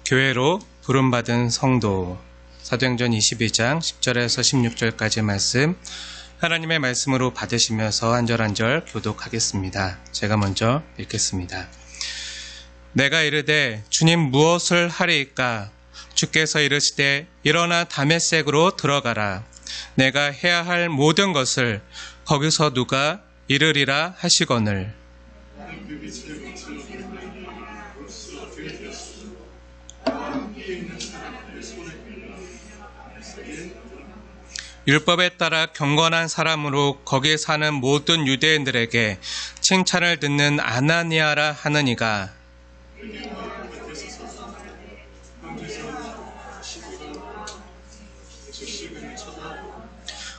교회로 부름받은 성도, 사도행전 22장 10절에서 16절까지 말씀, 하나님의 말씀으로 받으시면서 한 절 한 절 교독하겠습니다. 제가 먼저 읽겠습니다. 내가 이르되 주님 무엇을 하리이까? 주께서 이르시되 일어나 다메섹으로 들어가라. 내가 해야 할 모든 것을 거기서 누가 이르리라 하시거늘. 율법에 따라 경건한 사람으로 거기에 사는 모든 유대인들에게 칭찬을 듣는 아나니아라 하느니가,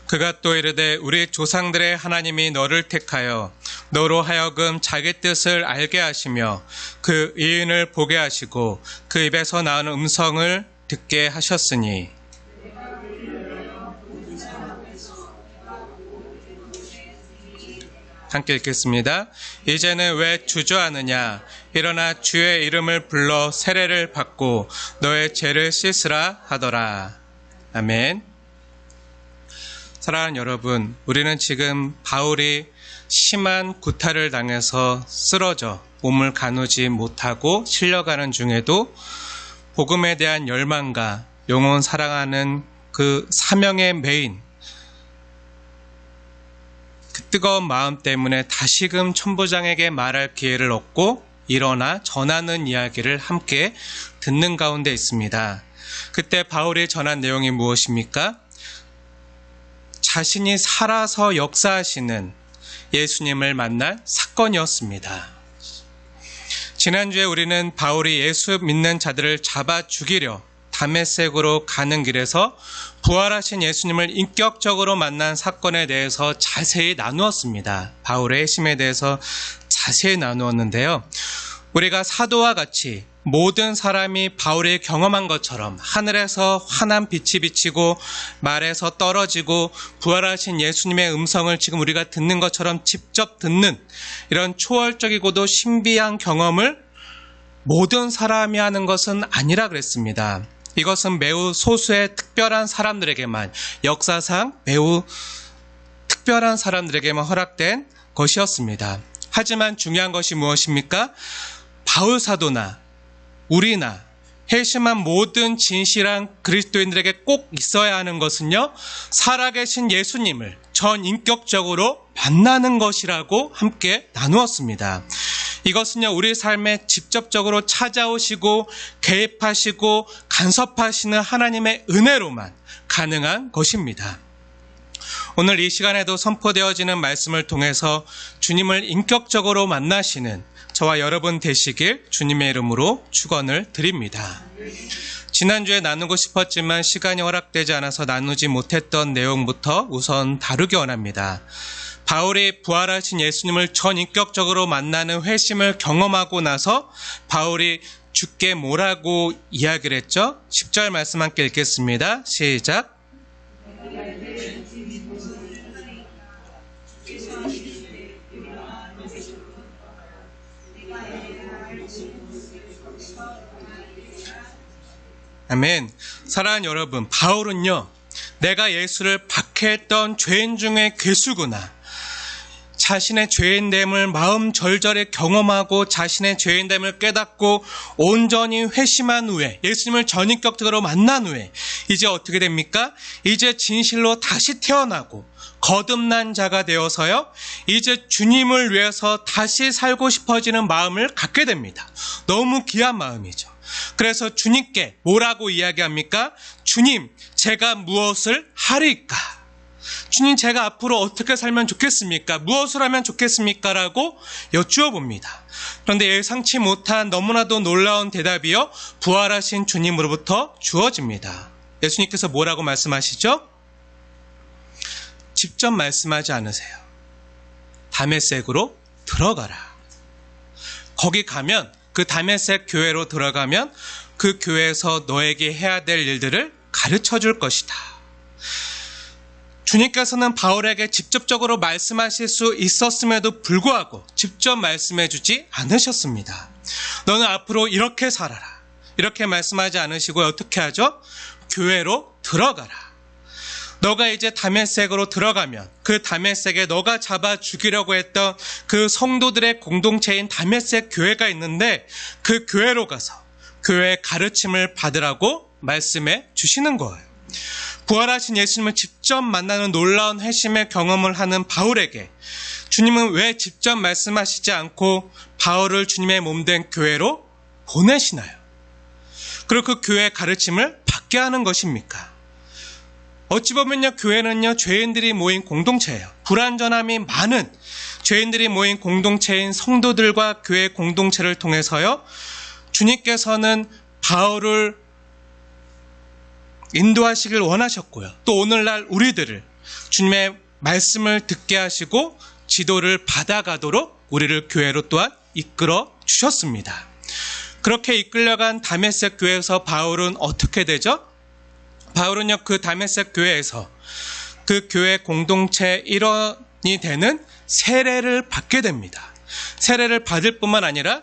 그가 또 이르되 우리 조상들의 하나님이 너를 택하여 너로 하여금 자기 뜻을 알게 하시며 그 의인을 보게 하시고 그 입에서 나오는 음성을 듣게 하셨으니, 함께 읽겠습니다. 이제는 왜 주저하느냐? 일어나 주의 이름을 불러 세례를 받고 너의 죄를 씻으라 하더라. 아멘. 사랑하는 여러분, 우리는 지금 바울이 심한 구타를 당해서 쓰러져 몸을 가누지 못하고 실려가는 중에도 복음에 대한 열망과 영혼 사랑하는 그 사명의 메인, 그 뜨거운 마음 때문에 다시금 천부장에게 말할 기회를 얻고 일어나 전하는 이야기를 함께 듣는 가운데 있습니다. 그때 바울이 전한 내용이 무엇입니까? 자신이 살아서 역사하시는 예수님을 만날 사건이었습니다. 지난주에 우리는 바울이 예수 믿는 자들을 잡아 죽이려 다메섹으로 가는 길에서 부활하신 예수님을 인격적으로 만난 사건에 대해서 자세히 나누었습니다. 바울의 핵심에 대해서 자세히 나누었는데요. 우리가 사도와 같이 모든 사람이 바울이 경험한 것처럼 하늘에서 환한 빛이 비치고 말에서 떨어지고 부활하신 예수님의 음성을 지금 우리가 듣는 것처럼 직접 듣는 이런 초월적이고도 신비한 경험을 모든 사람이 하는 것은 아니라 그랬습니다. 이것은 매우 소수의 특별한 사람들에게만, 역사상 매우 특별한 사람들에게만 허락된 것이었습니다. 하지만 중요한 것이 무엇입니까? 바울 사도나 우리나 회심한 모든 진실한 그리스도인들에게 꼭 있어야 하는 것은요, 살아계신 예수님을 전인격적으로 만나는 것이라고 함께 나누었습니다. 이것은요, 우리 삶에 직접적으로 찾아오시고 개입하시고 간섭하시는 하나님의 은혜로만 가능한 것입니다. 오늘 이 시간에도 선포되어지는 말씀을 통해서 주님을 인격적으로 만나시는 저와 여러분 되시길 주님의 이름으로 축원을 드립니다. 지난주에 나누고 싶었지만 시간이 허락되지 않아서 나누지 못했던 내용부터 우선 다루기 원합니다. 바울이 부활하신 예수님을 전인격적으로 만나는 회심을 경험하고 나서 바울이 주께 뭐라고 이야기를 했죠? 10절 말씀 함께 읽겠습니다. 시작. 아멘. 사랑하는 여러분, 바울은요, 내가 예수를 박해했던 죄인 중에 괴수구나, 자신의 죄인됨을 마음 절절히 경험하고 자신의 죄인됨을 깨닫고 온전히 회심한 후에 예수님을 전인격적으로 만난 후에 이제 어떻게 됩니까? 이제 진실로 다시 태어나고 거듭난 자가 되어서요, 이제 주님을 위해서 다시 살고 싶어지는 마음을 갖게 됩니다. 너무 귀한 마음이죠. 그래서 주님께 뭐라고 이야기합니까? 주님, 제가 무엇을 하리까? 주님, 제가 앞으로 어떻게 살면 좋겠습니까? 무엇을 하면 좋겠습니까? 라고 여쭈어 봅니다. 그런데 예상치 못한 너무나도 놀라운 대답이요, 부활하신 주님으로부터 주어집니다. 예수님께서 뭐라고 말씀하시죠? 직접 말씀하지 않으세요. 다메섹으로 들어가라. 거기 가면, 그 다메섹 교회로 들어가면 그 교회에서 너에게 해야 될 일들을 가르쳐 줄 것이다. 주님께서는 바울에게 직접적으로 말씀하실 수 있었음에도 불구하고 직접 말씀해 주지 않으셨습니다. 너는 앞으로 이렇게 살아라. 이렇게 말씀하지 않으시고 어떻게 하죠? 교회로 들어가라. 너가 이제 다메섹으로 들어가면 그 다메섹에 너가 잡아 죽이려고 했던 그 성도들의 공동체인 다메섹 교회가 있는데 그 교회로 가서 교회의 가르침을 받으라고 말씀해 주시는 거예요. 부활하신 예수님을 직접 만나는 놀라운 회심의 경험을 하는 바울에게 주님은 왜 직접 말씀하시지 않고 바울을 주님의 몸된 교회로 보내시나요? 그리고 그 교회의 가르침을 받게 하는 것입니까? 어찌 보면요, 교회는요, 죄인들이 모인 공동체예요. 불완전함이 많은 죄인들이 모인 공동체인 성도들과 교회 공동체를 통해서요, 주님께서는 바울을 인도하시길 원하셨고요. 또 오늘날 우리들을 주님의 말씀을 듣게 하시고 지도를 받아가도록 우리를 교회로 또한 이끌어 주셨습니다. 그렇게 이끌려간 다메섹 교회에서 바울은 어떻게 되죠? 바울은요, 그 다메섹 교회에서 그 교회 공동체 일원이 되는 세례를 받게 됩니다. 세례를 받을 뿐만 아니라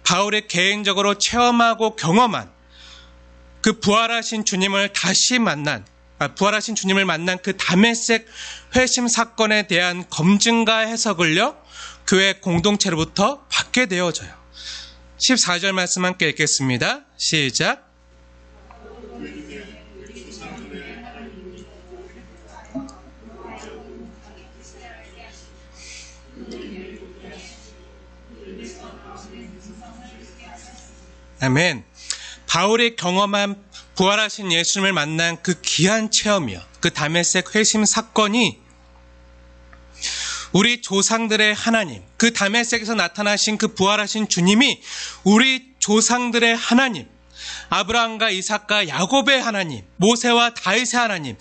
바울이 개인적으로 체험하고 경험한 그 부활하신 주님을 만난 그 다메섹 회심 사건에 대한 검증과 해석을요, 교회 공동체로부터 받게 되어져요. 14절 말씀 함께 읽겠습니다. 시작. 아멘. 바울이 경험한 부활하신 예수님을 만난 그 귀한 체험이요, 그 다메섹 회심 사건이 우리 조상들의 하나님, 그 다메섹에서 나타나신 그 부활하신 주님이 우리 조상들의 하나님, 아브라함과 이삭과 야곱의 하나님, 모세와 다윗의 하나님,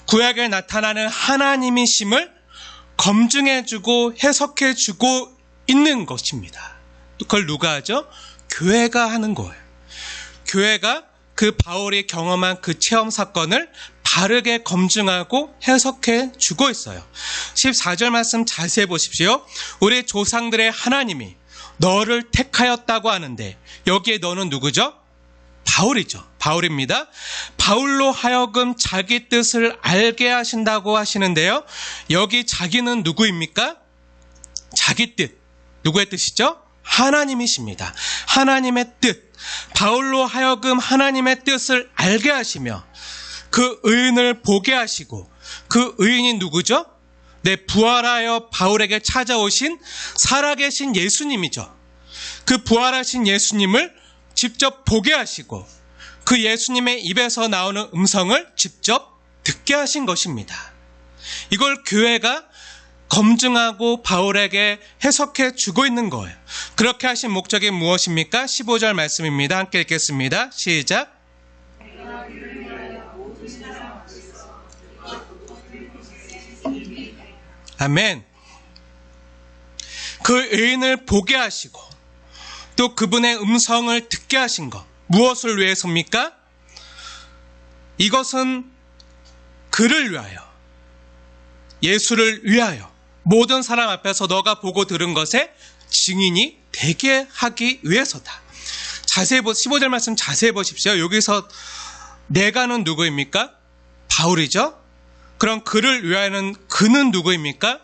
구약에 나타나는 하나님이심을 검증해주고 해석해주고 있는 것입니다. 그걸 누가 하죠? 교회가 하는 거예요. 교회가 그 바울이 경험한 그 체험 사건을 바르게 검증하고 해석해 주고 있어요. 14절 말씀 자세히 보십시오. 우리 조상들의 하나님이 너를 택하였다고 하는데 여기에 너는 누구죠? 바울이죠. 바울입니다. 바울로 하여금 자기 뜻을 알게 하신다고 하시는데요. 여기 자기는 누구입니까? 자기 뜻. 누구의 뜻이죠? 하나님이십니다. 하나님의 뜻. 바울로 하여금 하나님의 뜻을 알게 하시며 그 의인을 보게 하시고, 그 의인이 누구죠? 부활하여 바울에게 찾아오신 살아계신 예수님이죠. 그 부활하신 예수님을 직접 보게 하시고 그 예수님의 입에서 나오는 음성을 직접 듣게 하신 것입니다. 이걸 교회가 검증하고 바울에게 해석해 주고 있는 거예요. 그렇게 하신 목적이 무엇입니까? 15절 말씀입니다. 함께 읽겠습니다. 시작. 아멘. 그 의인을 보게 하시고 또 그분의 음성을 듣게 하신 것, 무엇을 위해서입니까? 이것은 그를 위하여, 예수를 위하여, 모든 사람 앞에서 너가 보고 들은 것에 증인이 되게 하기 위해서다. 자세히 15절 말씀 자세히 보십시오. 여기서 내가는 누구입니까? 바울이죠. 그럼 그를 위하여는 그는 누구입니까?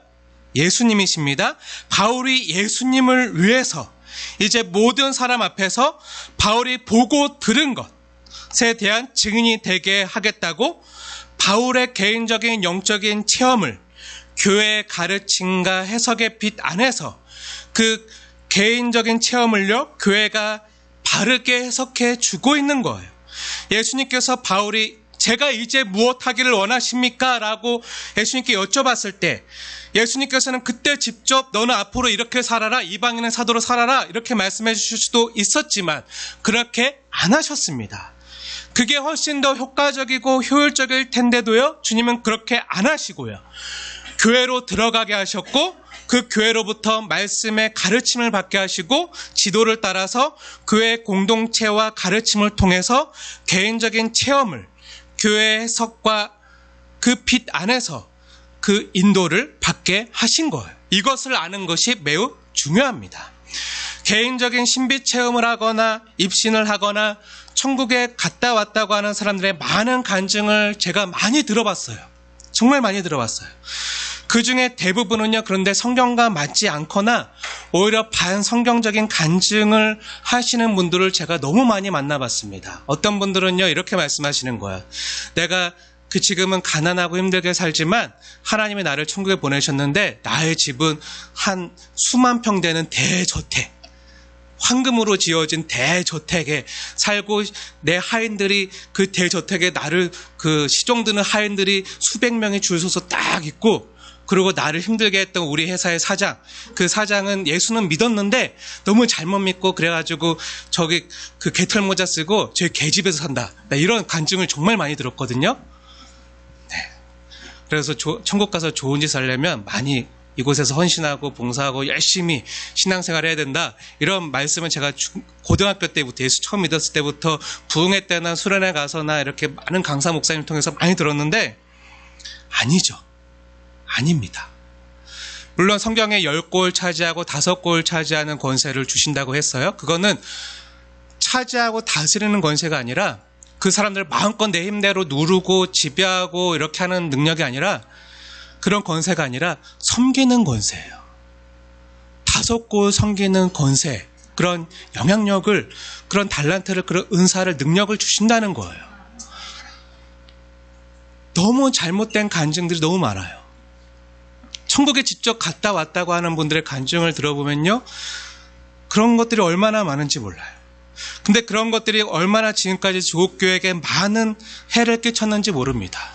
예수님이십니다. 바울이 예수님을 위해서 이제 모든 사람 앞에서 바울이 보고 들은 것에 대한 증인이 되게 하겠다고 바울의 개인적인 영적인 체험을 교회의 가르침과 해석의 빛 안에서 그 개인적인 체험을요, 교회가 바르게 해석해 주고 있는 거예요. 예수님께서 바울이 제가 이제 무엇 하기를 원하십니까? 라고 예수님께 여쭤봤을 때 예수님께서는 그때 직접 너는 앞으로 이렇게 살아라, 이방인의 사도로 살아라 이렇게 말씀해 주실 수도 있었지만 그렇게 안 하셨습니다. 그게 훨씬 더 효과적이고 효율적일 텐데도요, 주님은 그렇게 안 하시고요, 교회로 들어가게 하셨고 그 교회로부터 말씀의 가르침을 받게 하시고 지도를 따라서 교회 공동체와 가르침을 통해서 개인적인 체험을 교회 해석과 그 빛 안에서 그 인도를 받게 하신 거예요. 이것을 아는 것이 매우 중요합니다. 개인적인 신비 체험을 하거나 입신을 하거나 천국에 갔다 왔다고 하는 사람들의 많은 간증을 제가 많이 들어봤어요. 정말 많이 들어봤어요. 그 중에 대부분은요, 그런데 성경과 맞지 않거나 오히려 반성경적인 간증을 하시는 분들을 제가 너무 많이 만나봤습니다. 어떤 분들은요, 이렇게 말씀하시는 거예요. 내가 지금은 가난하고 힘들게 살지만 하나님이 나를 천국에 보내셨는데 나의 집은 한 수만 평 되는 대저택, 황금으로 지어진 대저택에 살고, 내 하인들이 그 대저택에 나를, 시종 드는 하인들이 수백 명이 줄 서서 딱 있고, 그리고 나를 힘들게 했던 우리 회사의 사장, 그 사장은 예수는 믿었는데 너무 잘못 믿고 그래가지고 저기 개털 모자 쓰고 저희 개집에서 산다. 이런 간증을 정말 많이 들었거든요. 네. 그래서 천국 가서 좋은 짓 하려면 많이 이곳에서 헌신하고 봉사하고 열심히 신앙생활 해야 된다. 이런 말씀은 제가 고등학교 때부터, 예수 처음 믿었을 때부터 부흥회 때나 수련회 가서나 이렇게 많은 강사 목사님 통해서 많이 들었는데 아니죠. 아닙니다. 물론 성경에 10골 차지하고 5골 차지하는 권세를 주신다고 했어요. 그거는 차지하고 다스리는 권세가 아니라 그 사람들 마음껏 내 힘대로 누르고 지배하고 이렇게 하는 능력이 아니라, 그런 권세가 아니라 섬기는 권세예요. 5골 섬기는 권세, 그런 영향력을, 그런 달란트를, 그런 은사를, 능력을 주신다는 거예요. 너무 잘못된 간증들이 너무 많아요. 천국에 직접 갔다 왔다고 하는 분들의 간증을 들어보면요, 그런 것들이 얼마나 많은지 몰라요. 근데 그런 것들이 얼마나 지금까지 조국교회에게 많은 해를 끼쳤는지 모릅니다.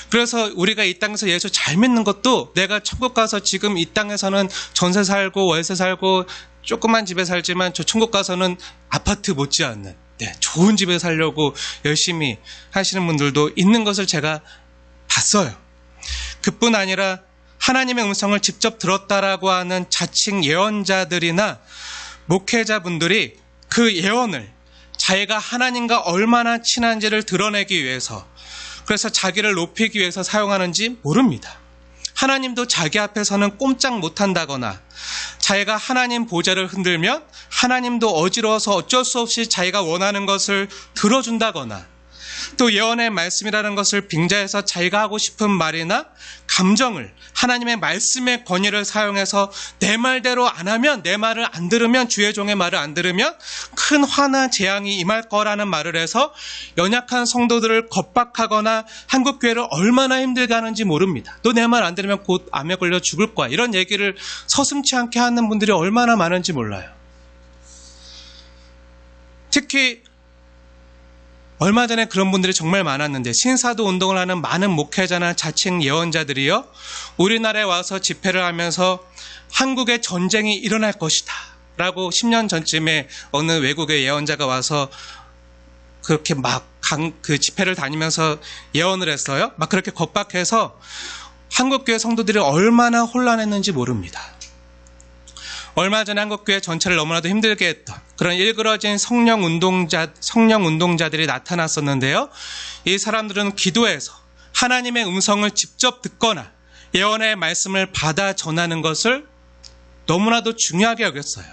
그래서 우리가 이 땅에서 예수 잘 믿는 것도, 내가 천국 가서 지금 이 땅에서는 전세 살고 월세 살고 조그만 집에 살지만 저 천국 가서는 아파트 못지않는, 좋은 집에 살려고 열심히 하시는 분들도 있는 것을 제가 봤어요. 그뿐 아니라 하나님의 음성을 직접 들었다라고 하는 자칭 예언자들이나 목회자분들이 그 예언을 자기가 하나님과 얼마나 친한지를 드러내기 위해서, 그래서 자기를 높이기 위해서 사용하는지 모릅니다. 하나님도 자기 앞에서는 꼼짝 못한다거나, 자기가 하나님 보좌를 흔들면 하나님도 어지러워서 어쩔 수 없이 자기가 원하는 것을 들어준다거나, 또 예언의 말씀이라는 것을 빙자해서 자기가 하고 싶은 말이나 감정을, 하나님의 말씀의 권위를 사용해서 내 말대로 안 하면, 내 말을 안 들으면, 주의 종의 말을 안 들으면 큰 화나 재앙이 임할 거라는 말을 해서 연약한 성도들을 겁박하거나 한국교회를 얼마나 힘들게 하는지 모릅니다. 너 내 말 안 들으면 곧 암에 걸려 죽을 거야, 이런 얘기를 서슴지 않게 하는 분들이 얼마나 많은지 몰라요. 특히 얼마 전에 그런 분들이 정말 많았는데, 신사도 운동을 하는 많은 목회자나 자칭 예언자들이요, 우리나라에 와서 집회를 하면서 한국에 전쟁이 일어날 것이다 라고 10년 전쯤에 어느 외국의 예언자가 와서 그렇게 막 그 집회를 다니면서 예언을 했어요. 막 그렇게 겁박해서 한국교회 성도들이 얼마나 혼란했는지 모릅니다. 얼마 전에 한국교회 전체를 너무나도 힘들게 했던 그런 일그러진 성령 운동자들이 나타났었는데요. 이 사람들은 기도해서 하나님의 음성을 직접 듣거나 예언의 말씀을 받아 전하는 것을 너무나도 중요하게 여겼어요.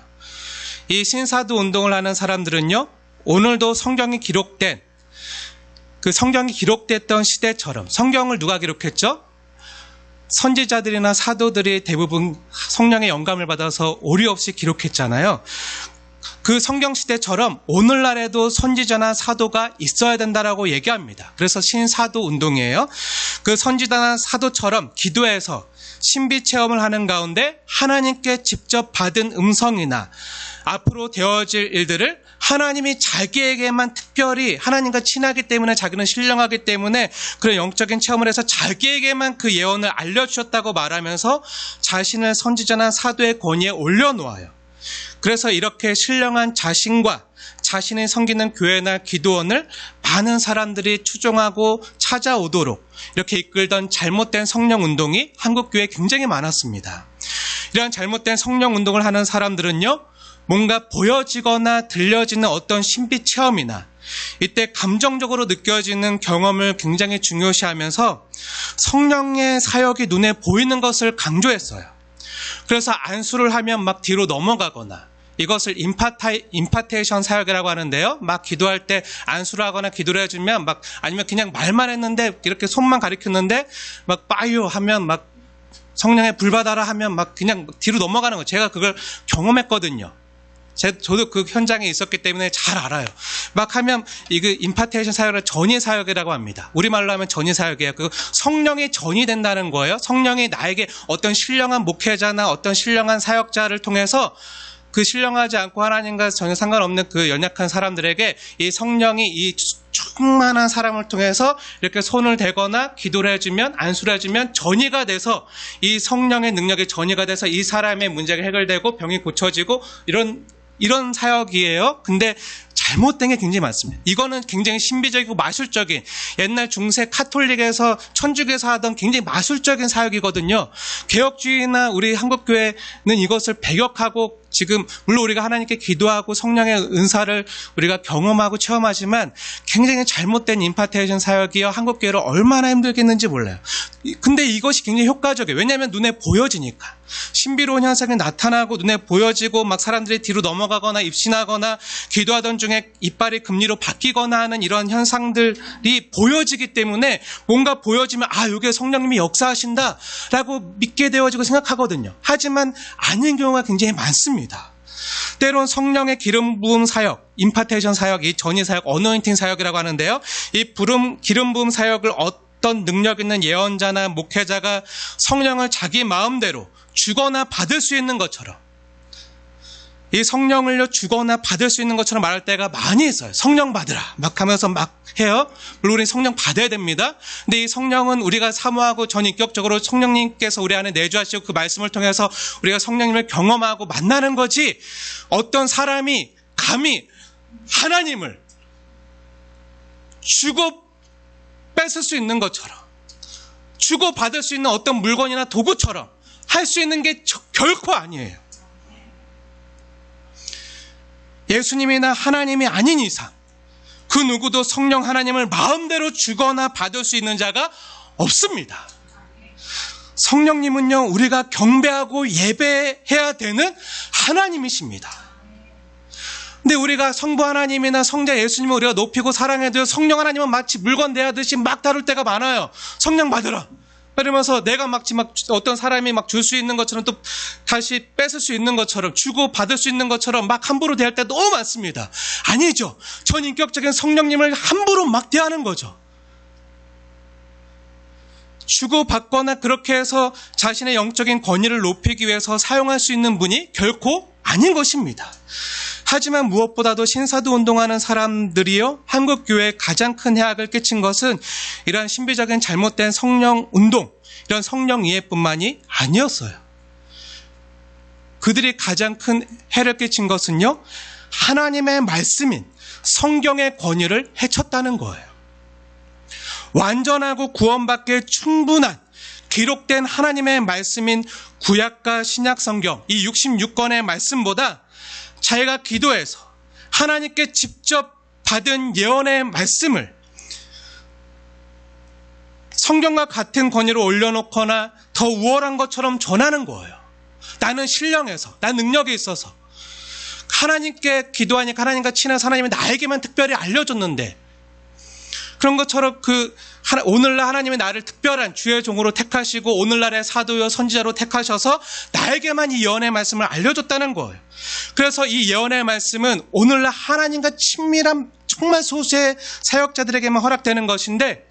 이 신사도 운동을 하는 사람들은요, 오늘도 성경이 기록된, 그 성경이 기록됐던 시대처럼, 성경을 누가 기록했죠? 선지자들이나 사도들이 대부분 성령의 영감을 받아서 오류 없이 기록했잖아요. 그 성경 시대처럼 오늘날에도 선지자나 사도가 있어야 된다라고 얘기합니다. 그래서 신사도 운동이에요. 그 선지자나 사도처럼 기도해서 신비 체험을 하는 가운데 하나님께 직접 받은 음성이나 앞으로 되어질 일들을 하나님이 자기에게만 특별히, 하나님과 친하기 때문에, 자기는 신령하기 때문에 그런 영적인 체험을 해서 자기에게만 그 예언을 알려주셨다고 말하면서 자신을 선지자나 사도의 권위에 올려놓아요. 그래서 이렇게 신령한 자신과 자신이 섬기는 교회나 기도원을 많은 사람들이 추종하고 찾아오도록 이렇게 이끌던 잘못된 성령운동이 한국교회에 굉장히 많았습니다. 이러한 잘못된 성령운동을 하는 사람들은요, 뭔가 보여지거나 들려지는 어떤 신비 체험이나 이때 감정적으로 느껴지는 경험을 굉장히 중요시하면서 성령의 사역이 눈에 보이는 것을 강조했어요. 그래서 안수를 하면 막 뒤로 넘어가거나, 이것을 임파테이션 사역이라고 하는데요. 막 기도할 때 안수를 하거나 기도를 해주면 막 아니면 그냥 말만 했는데 이렇게 손만 가리켰는데 막 빠요 하면 막 성령의 불 받아라 하면 막 그냥 뒤로 넘어가는 거예요. 제가 그걸 경험했거든요. 저도 그 현장에 있었기 때문에 잘 알아요. 막 하면 이거 임파테이션 사역을 전이 사역이라고 합니다. 우리말로 하면 전이 사역이에요. 그 성령이 전이 된다는 거예요. 성령이 나에게 어떤 신령한 목회자나 어떤 신령한 사역자를 통해서 그 신령하지 않고 하나님과 전혀 상관없는 그 연약한 사람들에게 이 성령이 이 충만한 사람을 통해서 이렇게 손을 대거나 기도를 해주면 안수를 해주면 전이가 돼서 이 성령의 능력이 전이가 돼서 이 사람의 문제가 해결되고 병이 고쳐지고 이런 사역이에요. 근데 잘못된 게 굉장히 많습니다. 이거는 굉장히 신비적이고 마술적인 옛날 중세 카톨릭에서 천주교에서 하던 굉장히 마술적인 사역이거든요. 개혁주의나 우리 한국교회는 이것을 배격하고 지금 물론 우리가 하나님께 기도하고 성령의 은사를 우리가 경험하고 체험하지만 굉장히 잘못된 임파테이션 사역이요. 한국교회를 얼마나 힘들겠는지 몰라요. 근데 이것이 굉장히 효과적이에요. 왜냐하면 눈에 보여지니까. 신비로운 현상이 나타나고 눈에 보여지고 막 사람들이 뒤로 넘어가거나 입신하거나 기도하던 중에 이빨이 금리로 바뀌거나 하는 이런 현상들이 보여지기 때문에 뭔가 보여지면 여기에 성령님이 역사하신다라고 믿게 되어지고 생각하거든요. 하지만 아닌 경우가 굉장히 많습니다. 때론 성령의 기름 부음 사역, 임파테이션 사역, 이 전이 사역, 어노인팅 사역이라고 하는데요. 이 기름 부음 사역을 어떤 능력 있는 예언자나 목회자가 성령을 자기 마음대로 주거나 받을 수 있는 것처럼 이 성령을요 주거나 받을 수 있는 것처럼 말할 때가 많이 있어요. 성령 받으라 막 하면서 막 해요. 물론 우리 성령 받아야 됩니다. 근데 이 성령은 우리가 사모하고 전인격적으로 성령님께서 우리 안에 내주하시고 그 말씀을 통해서 우리가 성령님을 경험하고 만나는 거지, 어떤 사람이 감히 하나님을 주고 뺏을 수 있는 것처럼 주고 받을 수 있는 어떤 물건이나 도구처럼 할 수 있는 게 결코 아니에요. 예수님이나 하나님이 아닌 이상 그 누구도 성령 하나님을 마음대로 주거나 받을 수 있는 자가 없습니다. 성령님은요 우리가 경배하고 예배해야 되는 하나님이십니다. 근데 우리가 성부 하나님이나 성자 예수님을 우리가 높이고 사랑해도 성령 하나님은 마치 물건 대하듯이 막 다룰 때가 많아요. 성령 받으라 이러면서 내가 막 어떤 사람이 막 줄 수 있는 것처럼 또 다시 뺏을 수 있는 것처럼 주고 받을 수 있는 것처럼 막 함부로 대할 때 너무 많습니다. 아니죠. 전인격적인 성령님을 함부로 막 대하는 거죠. 주고 받거나 그렇게 해서 자신의 영적인 권위를 높이기 위해서 사용할 수 있는 분이 결코 아닌 것입니다. 하지만 무엇보다도 신사도 운동하는 사람들이요 한국교회에 가장 큰 해악을 끼친 것은 이러한 신비적인 잘못된 성령 운동, 이런 성령 이해뿐만이 아니었어요. 그들이 가장 큰 해를 끼친 것은요 하나님의 말씀인 성경의 권위를 해쳤다는 거예요. 완전하고 구원받기에 충분한 기록된 하나님의 말씀인 구약과 신약 성경, 이 66권의 말씀보다 자기가 기도해서 하나님께 직접 받은 예언의 말씀을 성경과 같은 권위로 올려놓거나 더 우월한 것처럼 전하는 거예요. 나는 신령해서, 난 능력이 있어서, 하나님께 기도하니까 하나님과 친해서 하나님이 나에게만 특별히 알려줬는데, 그런 것처럼 오늘날 하나님이 나를 특별한 주의 종으로 택하시고 오늘날의 사도요 선지자로 택하셔서 나에게만 이 예언의 말씀을 알려줬다는 거예요. 그래서 이 예언의 말씀은 오늘날 하나님과 친밀한 정말 소수의 사역자들에게만 허락되는 것인데,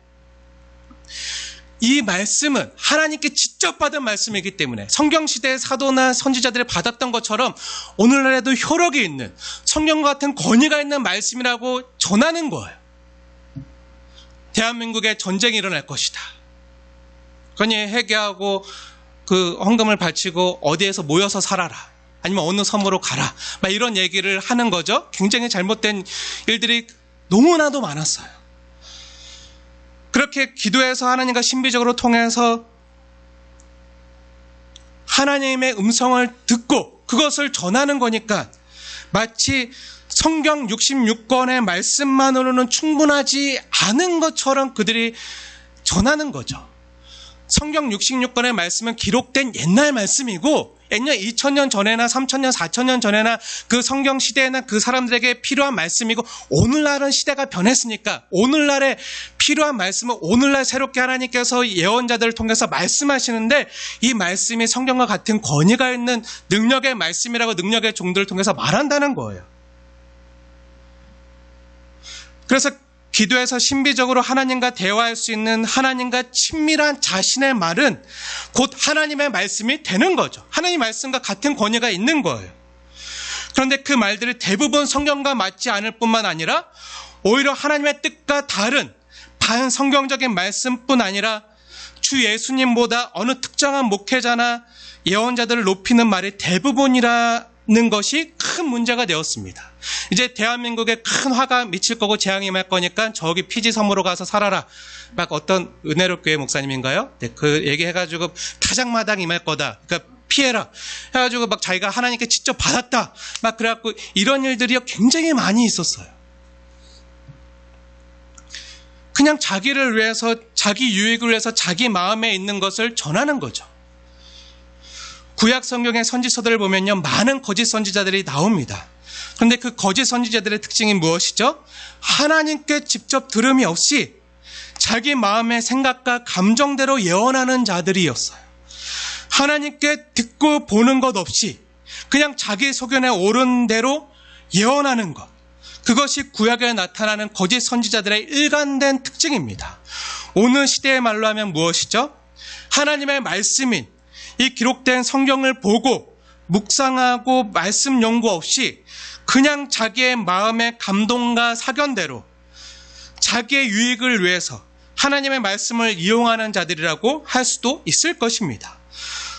이 말씀은 하나님께 직접 받은 말씀이기 때문에 성경시대의 사도나 선지자들이 받았던 것처럼 오늘날에도 효력이 있는 성경과 같은 권위가 있는 말씀이라고 전하는 거예요. 대한민국에 전쟁이 일어날 것이다. 그러니 회개하고 그 헌금을 바치고 어디에서 모여서 살아라. 아니면 어느 섬으로 가라. 막 이런 얘기를 하는 거죠. 굉장히 잘못된 일들이 너무나도 많았어요. 그렇게 기도해서 하나님과 신비적으로 통해서 하나님의 음성을 듣고 그것을 전하는 거니까 마치 성경 66권의 말씀만으로는 충분하지 않은 것처럼 그들이 전하는 거죠. 성경 66권의 말씀은 기록된 옛날 말씀이고 옛날 2000년 전에나 3000년, 4000년 전에나 그 성경 시대에는 그 사람들에게 필요한 말씀이고, 오늘날은 시대가 변했으니까 오늘날에 필요한 말씀은 오늘날 새롭게 하나님께서 예언자들을 통해서 말씀하시는데, 이 말씀이 성경과 같은 권위가 있는 능력의 말씀이라고 능력의 종들을 통해서 말한다는 거예요. 그래서 기도에서 신비적으로 하나님과 대화할 수 있는 하나님과 친밀한 자신의 말은 곧 하나님의 말씀이 되는 거죠. 하나님 말씀과 같은 권위가 있는 거예요. 그런데 그 말들이 대부분 성경과 맞지 않을 뿐만 아니라 오히려 하나님의 뜻과 다른 반성경적인 말씀뿐 아니라 주 예수님보다 어느 특정한 목회자나 예언자들을 높이는 말이 대부분이라는 것이 큰 문제가 되었습니다. 이제 대한민국에 큰 화가 미칠 거고 재앙이 임할 거니까 저기 피지 섬으로 가서 살아라. 막 어떤 은혜로 교회 목사님인가요? 네, 그 얘기해가지고 타작마당 임할 거다. 그러니까 피해라. 해가지고 막 자기가 하나님께 직접 받았다. 막 그래갖고 이런 일들이 굉장히 많이 있었어요. 그냥 자기를 위해서, 자기 유익을 위해서 자기 마음에 있는 것을 전하는 거죠. 구약 성경의 선지서들을 보면요, 많은 거짓 선지자들이 나옵니다. 그런데 그 거짓 선지자들의 특징이 무엇이죠? 하나님께 직접 들음이 없이 자기 마음의 생각과 감정대로 예언하는 자들이었어요. 하나님께 듣고 보는 것 없이 그냥 자기 소견에 옳은 대로 예언하는 것. 그것이 구약에 나타나는 거짓 선지자들의 일관된 특징입니다. 오늘 시대의 말로 하면 무엇이죠? 하나님의 말씀인 이 기록된 성경을 보고 묵상하고 말씀 연구 없이 그냥 자기의 마음의 감동과 사견대로 자기의 유익을 위해서 하나님의 말씀을 이용하는 자들이라고 할 수도 있을 것입니다.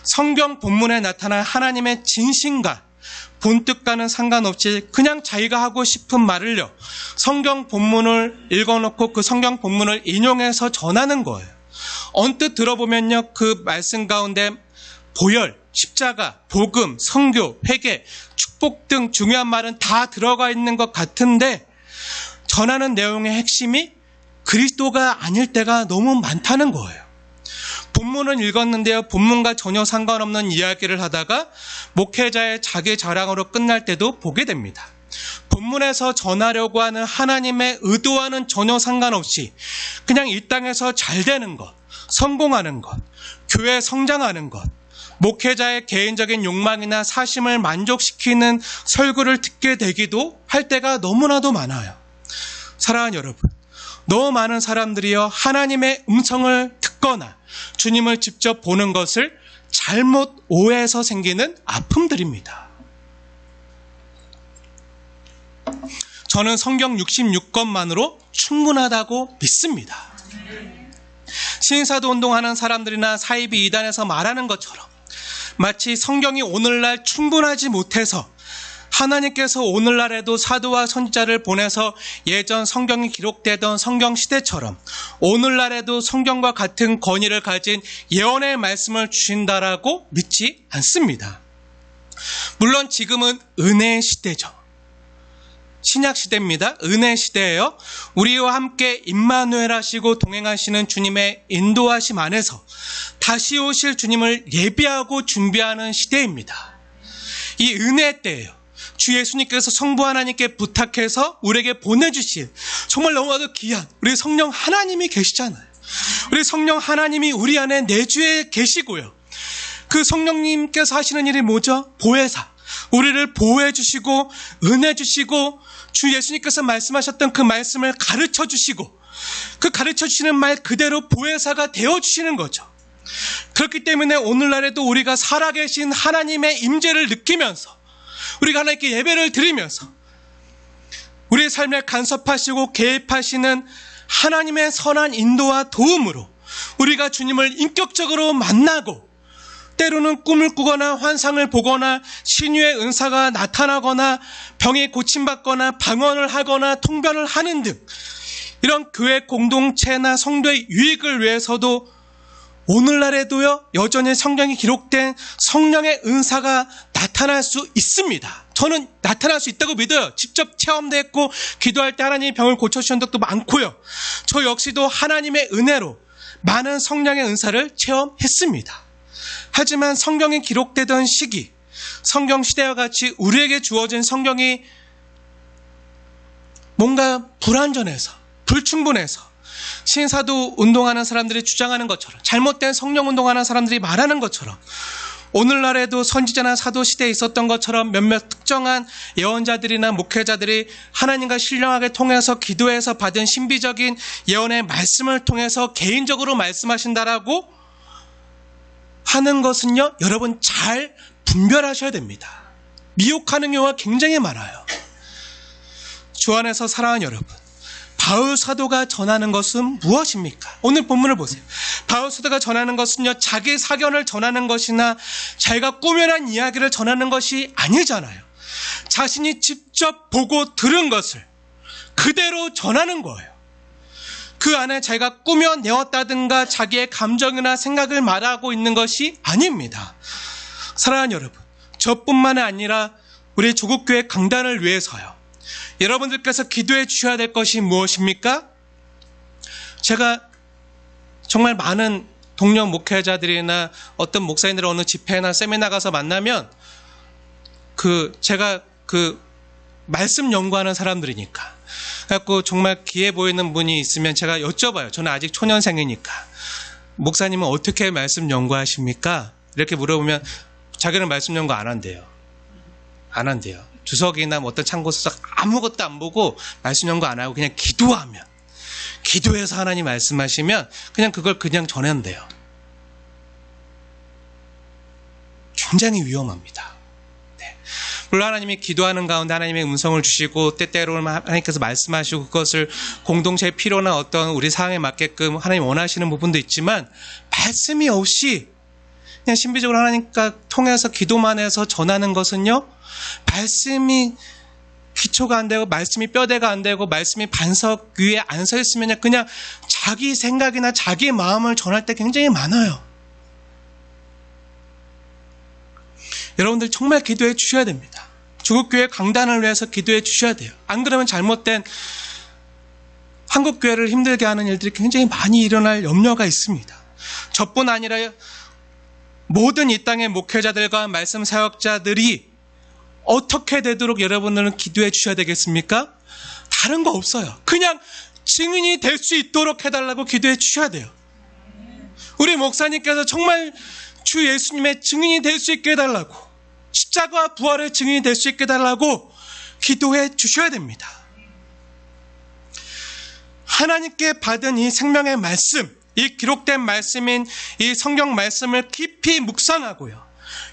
성경 본문에 나타난 하나님의 진심과 본뜻과는 상관없이 그냥 자기가 하고 싶은 말을요, 성경 본문을 읽어놓고 그 성경 본문을 인용해서 전하는 거예요. 언뜻 들어보면요, 그 말씀 가운데 보혈, 십자가, 복음, 선교, 회개, 축복 등 중요한 말은 다 들어가 있는 것 같은데 전하는 내용의 핵심이 그리스도가 아닐 때가 너무 많다는 거예요. 본문을 읽었는데요, 본문과 전혀 상관없는 이야기를 하다가 목회자의 자기 자랑으로 끝날 때도 보게 됩니다. 본문에서 전하려고 하는 하나님의 의도와는 전혀 상관없이 그냥 이 땅에서 잘 되는 것, 성공하는 것, 교회 성장하는 것, 목회자의 개인적인 욕망이나 사심을 만족시키는 설교를 듣게 되기도 할 때가 너무나도 많아요. 사랑하는 여러분, 너무 많은 사람들이요, 하나님의 음성을 듣거나 주님을 직접 보는 것을 잘못 오해해서 생기는 아픔들입니다. 저는 성경 66권만으로 충분하다고 믿습니다. 신사도 운동하는 사람들이나 사이비 이단에서 말하는 것처럼 마치 성경이 오늘날 충분하지 못해서 하나님께서 오늘날에도 사도와 선지자를 보내서 예전 성경이 기록되던 성경 시대처럼 오늘날에도 성경과 같은 권위를 가진 예언의 말씀을 주신다라고 믿지 않습니다. 물론 지금은 은혜의 시대죠. 신약 시대입니다. 은혜 시대예요. 우리와 함께 임마누엘 하시고 동행하시는 주님의 인도하심 안에서 다시 오실 주님을 예비하고 준비하는 시대입니다. 이 은혜 때예요. 주 예수님께서 성부 하나님께 부탁해서 우리에게 보내주신 정말 너무나도 귀한 우리 성령 하나님이 계시잖아요. 우리 성령 하나님이 우리 안에 내주에 계시고요. 그 성령님께서 하시는 일이 뭐죠? 보혜사. 우리를 보호해 주시고 은혜 주시고 주 예수님께서 말씀하셨던 그 말씀을 가르쳐 주시고 그 가르쳐 주시는 말 그대로 보혜사가 되어 주시는 거죠. 그렇기 때문에 오늘날에도 우리가 살아계신 하나님의 임재를 느끼면서 우리가 하나님께 예배를 드리면서 우리의 삶에 간섭하시고 개입하시는 하나님의 선한 인도와 도움으로 우리가 주님을 인격적으로 만나고 때로는 꿈을 꾸거나 환상을 보거나 신유의 은사가 나타나거나 병이 고침받거나 방언을 하거나 통변을 하는 등 이런 교회 공동체나 성도의 유익을 위해서도 오늘날에도요 여전히 성경이 기록된 성령의 은사가 나타날 수 있습니다. 저는 나타날 수 있다고 믿어요. 직접 체험됐고 기도할 때 하나님이 병을 고쳐주신 적도 많고요. 저 역시도 하나님의 은혜로 많은 성령의 은사를 체험했습니다. 하지만 성경이 기록되던 시기, 성경 시대와 같이 우리에게 주어진 성경이 뭔가 불완전해서, 불충분해서 신사도 운동하는 사람들이 주장하는 것처럼, 잘못된 성령 운동하는 사람들이 말하는 것처럼, 오늘날에도 선지자나 사도 시대에 있었던 것처럼 몇몇 특정한 예언자들이나 목회자들이 하나님과 신령하게 통해서 기도해서 받은 신비적인 예언의 말씀을 통해서 개인적으로 말씀하신다라고 하는 것은요, 여러분 잘 분별하셔야 됩니다. 미혹하는 경우가 굉장히 많아요. 주 안에서 사랑하는 여러분, 바울 사도가 전하는 것은 무엇입니까? 오늘 본문을 보세요. 바울 사도가 전하는 것은요, 자기 사견을 전하는 것이나 자기가 꾸며낸 이야기를 전하는 것이 아니잖아요. 자신이 직접 보고 들은 것을 그대로 전하는 거예요. 그 안에 자기가 꾸며내었다든가 자기의 감정이나 생각을 말하고 있는 것이 아닙니다. 사랑하는 여러분, 저뿐만 아니라 우리 조국교회 강단을 위해서요, 여러분들께서 기도해 주셔야 될 것이 무엇입니까? 제가 정말 많은 동료 목회자들이나 어떤 목사님들 어느 집회나 세미나 가서 만나면 제가 말씀 연구하는 사람들이니까 그래갖고 정말 귀해 보이는 분이 있으면 제가 여쭤봐요. 저는 아직 초년생이니까. 목사님은 어떻게 말씀 연구하십니까? 이렇게 물어보면 자기는 말씀 연구 안 한대요. 안 한대요. 주석이나 뭐 어떤 참고서 아무것도 안 보고 말씀 연구 안 하고 그냥 기도하면, 기도해서 하나님 말씀하시면 그냥 그걸 그냥 전한대요. 굉장히 위험합니다. 네. 물론 하나님이 기도하는 가운데 하나님의 음성을 주시고 때때로는 하나님께서 말씀하시고 그것을 공동체의 필요나 어떤 우리 상황에 맞게끔 하나님 원하시는 부분도 있지만, 말씀이 없이 그냥 신비적으로 하나님과 통해서 기도만 해서 전하는 것은요, 말씀이 기초가 안 되고 말씀이 뼈대가 안 되고 말씀이 반석 위에 안 서 있으면 그냥 자기 생각이나 자기 마음을 전할 때 굉장히 많아요. 여러분들 정말 기도해 주셔야 됩니다. 조국교회 강단을 위해서 기도해 주셔야 돼요. 안 그러면 잘못된 한국교회를 힘들게 하는 일들이 굉장히 많이 일어날 염려가 있습니다. 저뿐 아니라 모든 이 땅의 목회자들과 말씀 사역자들이 어떻게 되도록 여러분들은 기도해 주셔야 되겠습니까? 다른 거 없어요. 그냥 증인이 될 수 있도록 해달라고 기도해 주셔야 돼요. 우리 목사님께서 정말 주 예수님의 증인이 될 수 있게 해달라고, 십자가와 부활의 증인이 될 수 있게 해달라고 기도해 주셔야 됩니다. 하나님께 받은 이 생명의 말씀, 이 기록된 말씀인 이 성경 말씀을 깊이 묵상하고요,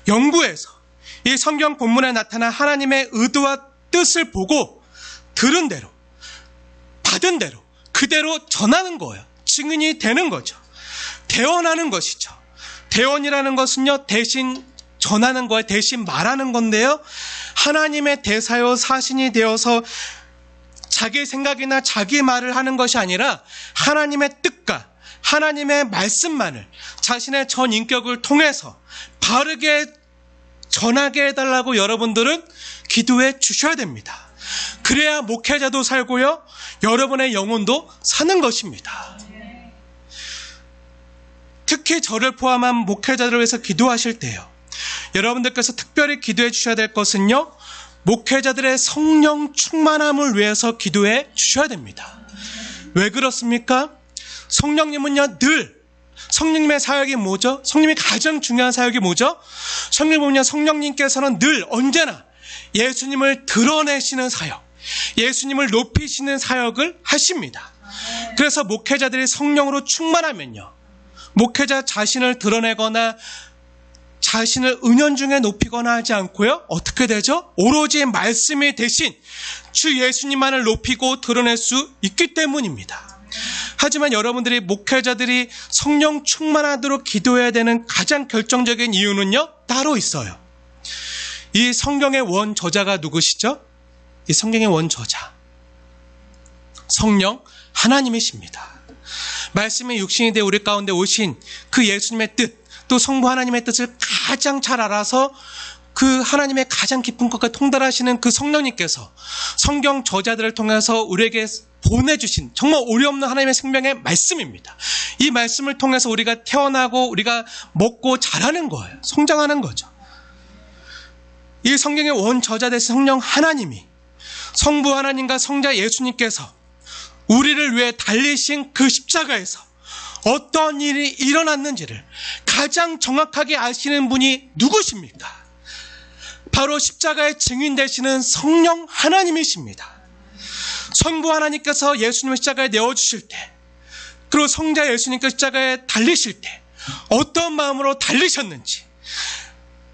연구해서 이 성경 본문에 나타난 하나님의 의도와 뜻을 보고 들은 대로, 받은 대로 그대로 전하는 거예요. 증인이 되는 거죠. 대언하는 것이죠. 대언이라는 것은요, 대신 전하는 거예요. 대신 말하는 건데요, 하나님의 대사요 사신이 되어서 자기 생각이나 자기 말을 하는 것이 아니라 하나님의 뜻과 하나님의 말씀만을 자신의 전 인격을 통해서 바르게 전하게 해달라고 여러분들은 기도해 주셔야 됩니다. 그래야 목회자도 살고요, 여러분의 영혼도 사는 것입니다. 특히 저를 포함한 목회자들을 위해서 기도하실 때요, 여러분들께서 특별히 기도해 주셔야 될 것은요, 목회자들의 성령 충만함을 위해서 기도해 주셔야 됩니다. 왜 그렇습니까? 성령님은요, 늘 성령님의 사역이 뭐죠? 성령님의 가장 중요한 사역이 뭐죠? 성경 보면 성령님께서는 늘 언제나 예수님을 드러내시는 사역, 예수님을 높이시는 사역을 하십니다. 그래서 목회자들이 성령으로 충만하면요, 목회자 자신을 드러내거나 자신을 은연중에 높이거나 하지 않고요, 어떻게 되죠? 오로지 말씀이 대신 주 예수님만을 높이고 드러낼 수 있기 때문입니다. 하지만 여러분들이 목회자들이 성령 충만하도록 기도해야 되는 가장 결정적인 이유는요, 따로 있어요. 이 성경의 원 저자가 누구시죠? 이 성경의 원 저자, 성령 하나님이십니다. 말씀이 육신이 되어 우리 가운데 오신 그 예수님의 뜻, 또 성부 하나님의 뜻을 가장 잘 알아서 그 하나님의 가장 깊은 것과 통달하시는 그 성령님께서 성경 저자들을 통해서 우리에게 보내주신 정말 오류없는 하나님의 생명의 말씀입니다. 이 말씀을 통해서 우리가 태어나고 우리가 먹고 자라는 거예요. 성장하는 거죠. 이 성경의 원 저자 되신 성령 하나님이 성부 하나님과 성자 예수님께서 우리를 위해 달리신 그 십자가에서 어떤 일이 일어났는지를 가장 정확하게 아시는 분이 누구십니까? 바로 십자가의 증인 되시는 성령 하나님이십니다. 성부 하나님께서 예수님을 십자가에 내어주실 때, 그리고 성자 예수님께서 십자가에 달리실 때 어떤 마음으로 달리셨는지,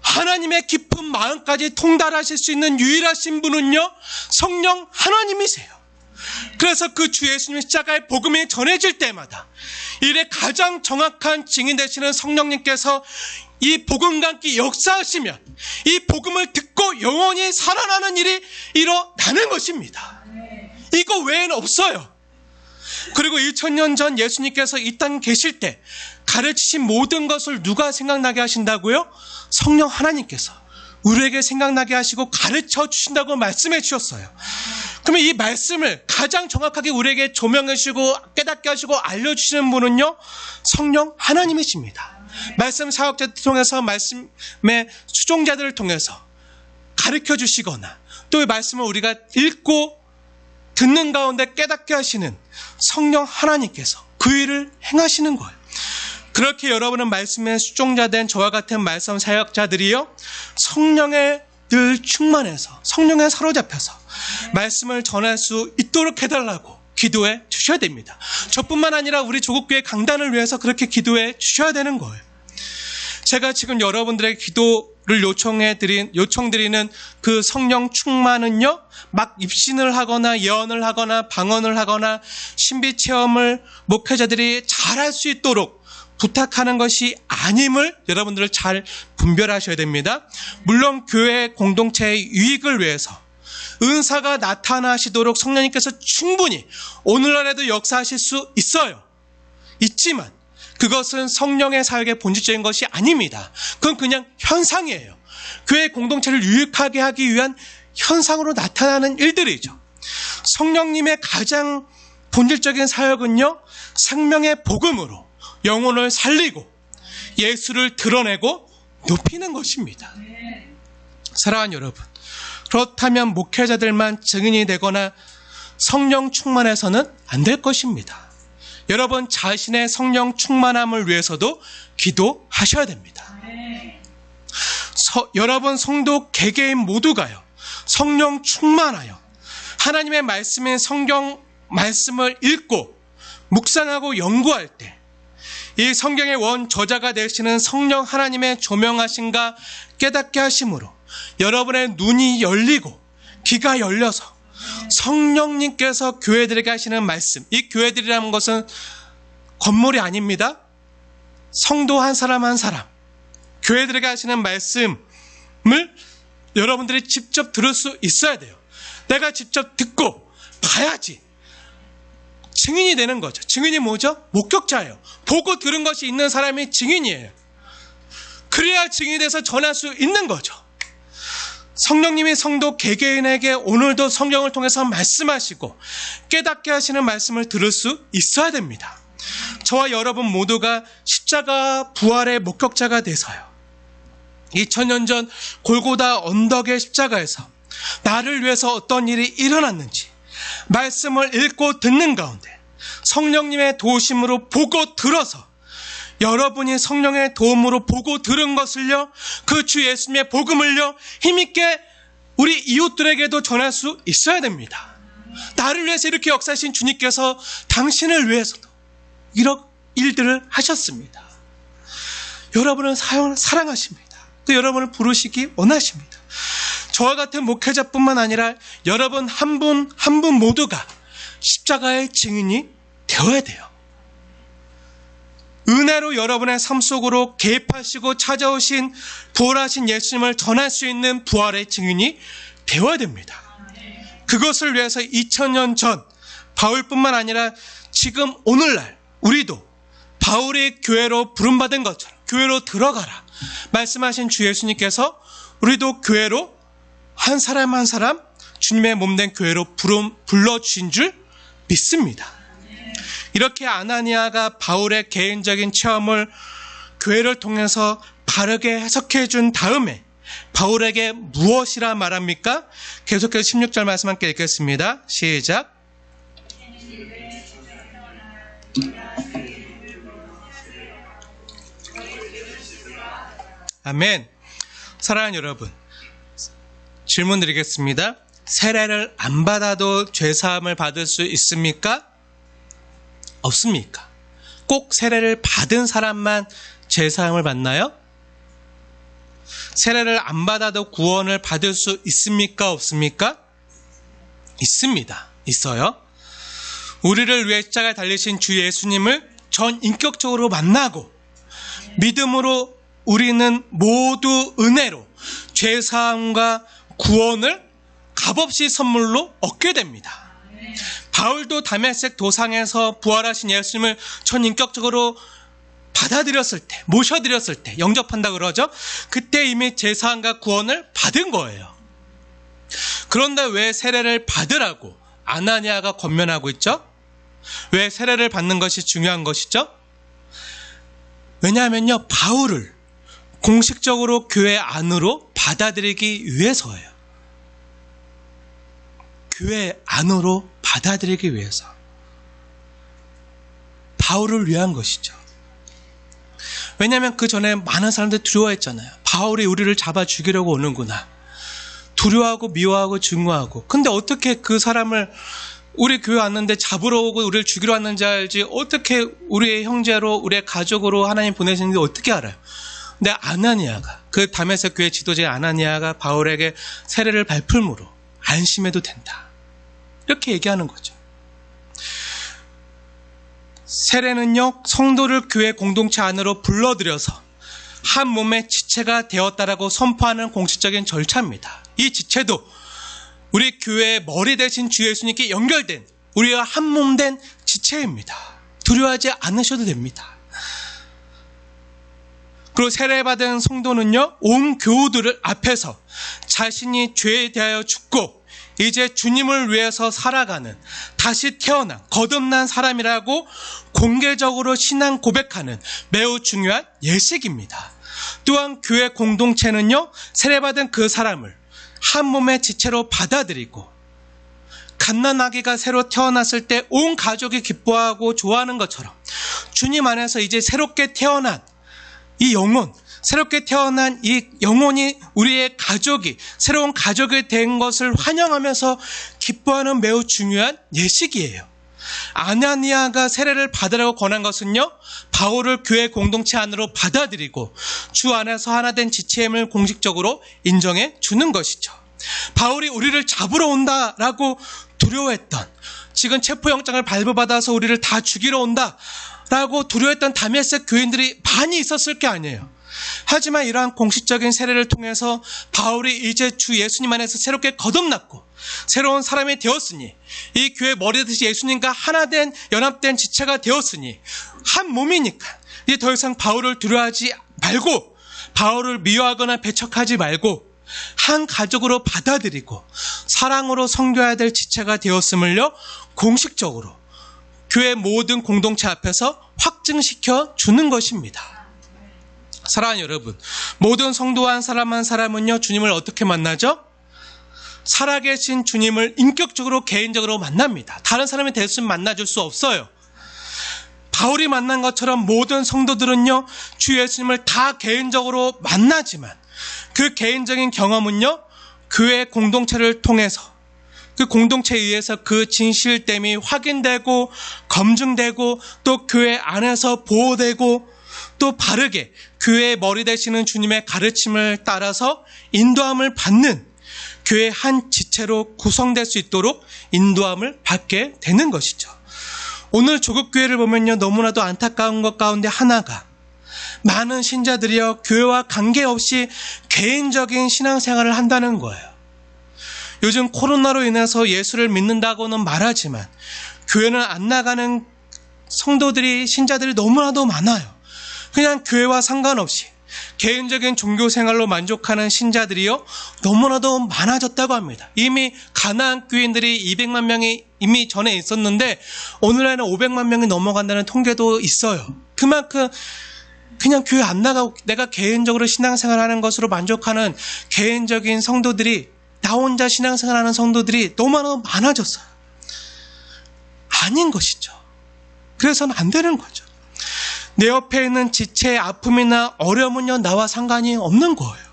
하나님의 깊은 마음까지 통달하실 수 있는 유일하신 분은요, 성령 하나님이세요. 그래서 그 주 예수님의 십자가의 복음이 전해질 때마다 이래 가장 정확한 증인 되시는 성령님께서 이 복음과 함께 역사하시면 이 복음을 듣고 영원히 살아나는 일이 일어나는 것입니다. 이거 외에는 없어요. 그리고 2000년 전 예수님께서 이 땅에 계실 때 가르치신 모든 것을 누가 생각나게 하신다고요? 성령 하나님께서 우리에게 생각나게 하시고 가르쳐 주신다고 말씀해 주셨어요. 그러면 이 말씀을 가장 정확하게 우리에게 조명해 주시고 깨닫게 하시고 알려주시는 분은요, 성령 하나님이십니다. 말씀 사역자들 통해서 말씀의 수종자들을 통해서 가르쳐 주시거나 또 이 말씀을 우리가 읽고 듣는 가운데 깨닫게 하시는 성령 하나님께서 그 일을 행하시는 거예요. 그렇게 여러분은 말씀의 수종자된 저와 같은 말씀 사역자들이요, 성령에 늘 충만해서 성령에 사로잡혀서 말씀을 전할 수 있도록 해달라고 기도해 주셔야 됩니다. 저뿐만 아니라 우리 조국교회 강단을 위해서 그렇게 기도해 주셔야 되는 거예요. 제가 지금 여러분들에게 기도를 요청드리는 그 성령 충만은요, 막 입신을 하거나 예언을 하거나 방언을 하거나 신비 체험을 목회자들이 잘할 수 있도록 부탁하는 것이 아님을 여러분들 잘 분별하셔야 됩니다. 물론 교회 공동체의 유익을 위해서 은사가 나타나시도록 성령님께서 충분히 오늘날에도 역사하실 수 있어요. 있지만 그것은 성령의 사역의 본질적인 것이 아닙니다. 그건 그냥 현상이에요. 교회 공동체를 유익하게 하기 위한 현상으로 나타나는 일들이죠. 성령님의 가장 본질적인 사역은요, 생명의 복음으로 영혼을 살리고 예수를 드러내고 높이는 것입니다. 사랑하는 여러분, 그렇다면 목회자들만 증인이 되거나 성령 충만해서는 안 될 것입니다. 여러분 자신의 성령 충만함을 위해서도 기도하셔야 됩니다. 여러분 성도 개개인 모두가요, 성령 충만하여 하나님의 말씀인 성경 말씀을 읽고 묵상하고 연구할 때 이 성경의 원 저자가 되시는 성령 하나님의 조명하심과 깨닫게 하심으로 여러분의 눈이 열리고 귀가 열려서 성령님께서 교회들에게 하시는 말씀, 이 교회들이라는 것은 건물이 아닙니다. 성도 한 사람 한 사람, 교회들에게 하시는 말씀을 여러분들이 직접 들을 수 있어야 돼요. 내가 직접 듣고 봐야지 증인이 되는 거죠. 증인이 뭐죠? 목격자예요. 보고 들은 것이 있는 사람이 증인이에요. 그래야 증인이 돼서 전할 수 있는 거죠. 성령님이 성도 개개인에게 오늘도 성경을 통해서 말씀하시고 깨닫게 하시는 말씀을 들을 수 있어야 됩니다. 저와 여러분 모두가 십자가 부활의 목격자가 돼서요, 2000년 전 골고다 언덕의 십자가에서 나를 위해서 어떤 일이 일어났는지 말씀을 읽고 듣는 가운데 성령님의 도우심으로 보고 들어서 여러분이 성령의 도움으로 보고 들은 것을요, 그 주 예수님의 복음을요, 힘있게 우리 이웃들에게도 전할 수 있어야 됩니다. 나를 위해서 이렇게 역사하신 주님께서 당신을 위해서도 이런 일들을 하셨습니다. 여러분을 사랑하십니다. 또 여러분을 부르시기 원하십니다. 저와 같은 목회자뿐만 아니라 여러분 한 분 한 분 모두가 십자가의 증인이 되어야 돼요. 은혜로 여러분의 삶 속으로 개입하시고 찾아오신 부활하신 예수님을 전할 수 있는 부활의 증인이 되어야 됩니다. 그것을 위해서 2000년 전 바울뿐만 아니라 지금 오늘날 우리도 바울의 교회로 부름받은 것처럼 교회로 들어가라 말씀하신 주 예수님께서 우리도 교회로 한 사람 한 사람 주님의 몸된 교회로 불러주신 줄 믿습니다. 이렇게 아나니아가 바울의 개인적인 체험을 교회를 통해서 바르게 해석해 준 다음에 바울에게 무엇이라 말합니까? 계속해서 16절 말씀 함께 읽겠습니다. 시작. 아멘. 사랑하는 여러분, 질문 드리겠습니다. 세례를 안 받아도 죄사함을 받을 수 있습니까? 없습니까? 꼭 세례를 받은 사람만 죄사함을 받나요? 세례를 안 받아도 구원을 받을 수 있습니까? 없습니까? 있습니다. 있어요. 우리를 위해 십자가에 달리신 주 예수님을 전 인격적으로 만나고 믿음으로 우리는 모두 은혜로 죄사함과 구원을 값없이 선물로 얻게 됩니다. 바울도 다메섹 도상에서 부활하신 예수님을 전 인격적으로 받아들였을 때, 모셔드렸을 때, 영접한다 그러죠. 그때 이미 죄사함과 구원을 받은 거예요. 그런데 왜 세례를 받으라고 아나니아가 권면하고 있죠? 왜 세례를 받는 것이 중요한 것이죠? 왜냐하면요, 바울을 공식적으로 교회 안으로 받아들이기 위해서예요. 교회 안으로 받아들이기 위해서. 바울을 위한 것이죠. 왜냐하면 그 전에 많은 사람들이 두려워했잖아요. 바울이 우리를 잡아 죽이려고 오는구나. 두려워하고 미워하고 증오하고. 근데 어떻게 그 사람을 우리 교회 왔는데 잡으러 오고 우리를 죽이러 왔는지 알지, 어떻게 우리의 형제로 우리의 가족으로 하나님 보내시는지 어떻게 알아요? 근데 아나니아가, 그 다메섹 교회 지도자인 아나니아가 바울에게 세례를 베풀므로 안심해도 된다, 이렇게 얘기하는 거죠. 세례는요, 성도를 교회 공동체 안으로 불러들여서 한 몸의 지체가 되었다라고 선포하는 공식적인 절차입니다. 이 지체도 우리 교회의 머리 대신 주 예수님께 연결된 우리와 한 몸 된 지체입니다. 두려워하지 않으셔도 됩니다. 그리고 세례받은 성도는요, 온 교우들 앞에서 자신이 죄에 대하여 죽고 이제 주님을 위해서 살아가는, 다시 태어난 거듭난 사람이라고 공개적으로 신앙 고백하는 매우 중요한 예식입니다. 또한 교회 공동체는요, 세례받은 그 사람을 한 몸의 지체로 받아들이고, 갓난아기가 새로 태어났을 때 온 가족이 기뻐하고 좋아하는 것처럼 주님 안에서 이제 새롭게 태어난 이 영혼, 새롭게 태어난 이 영혼이 우리의 가족이, 새로운 가족이 된 것을 환영하면서 기뻐하는 매우 중요한 예식이에요. 아나니아가 세례를 받으라고 권한 것은요, 바울을 교회 공동체 안으로 받아들이고 주 안에서 하나 된 지체임을 공식적으로 인정해 주는 것이죠. 바울이 우리를 잡으러 온다라고 두려워했던, 지금 체포영장을 발부받아서 우리를 다 죽이러 온다라고 두려워했던 다메섹 교인들이 많이 있었을 게 아니에요. 하지만 이러한 공식적인 세례를 통해서 바울이 이제 주 예수님 안에서 새롭게 거듭났고 새로운 사람이 되었으니, 이 교회 머리듯이 예수님과 하나된 연합된 지체가 되었으니 한 몸이니까 이제 더 이상 바울을 두려워하지 말고, 바울을 미워하거나 배척하지 말고 한 가족으로 받아들이고 사랑으로 섬겨야 될 지체가 되었음을요, 공식적으로 교회 모든 공동체 앞에서 확증시켜 주는 것입니다. 사랑하는 여러분, 모든 성도 한 사람은요, 주님을 어떻게 만나죠? 살아계신 주님을 인격적으로 개인적으로 만납니다. 다른 사람이 됐으면 만나줄 수 없어요. 바울이 만난 것처럼 모든 성도들은요, 주 예수님을 다 개인적으로 만나지만 그 개인적인 경험은요, 교회 공동체를 통해서, 그 공동체에 의해서 그 진실됨이 확인되고 검증되고 또 교회 안에서 보호되고 또 바르게 교회의 머리 되시는 주님의 가르침을 따라서 인도함을 받는 교회의 한 지체로 구성될 수 있도록 인도함을 받게 되는 것이죠. 오늘 조국교회를 보면요, 너무나도 안타까운 것 가운데 하나가, 많은 신자들이요, 교회와 관계없이 개인적인 신앙생활을 한다는 거예요. 요즘 코로나로 인해서 예수를 믿는다고는 말하지만 교회는 안 나가는 성도들이, 신자들이 너무나도 많아요. 그냥 교회와 상관없이 개인적인 종교 생활로 만족하는 신자들이요 너무나도 많아졌다고 합니다. 이미 가나안 교인들이 200만 명이 이미 전에 있었는데 오늘날에는 500만 명이 넘어간다는 통계도 있어요. 그만큼 그냥 교회 안 나가고 내가 개인적으로 신앙생활하는 것으로 만족하는 개인적인 성도들이, 나 혼자 신앙생활하는 성도들이 너무나 많아졌어요. 아닌 것이죠. 그래서는 안 되는 거죠. 내 옆에 있는 지체의 아픔이나 어려움은요 나와 상관이 없는 거예요.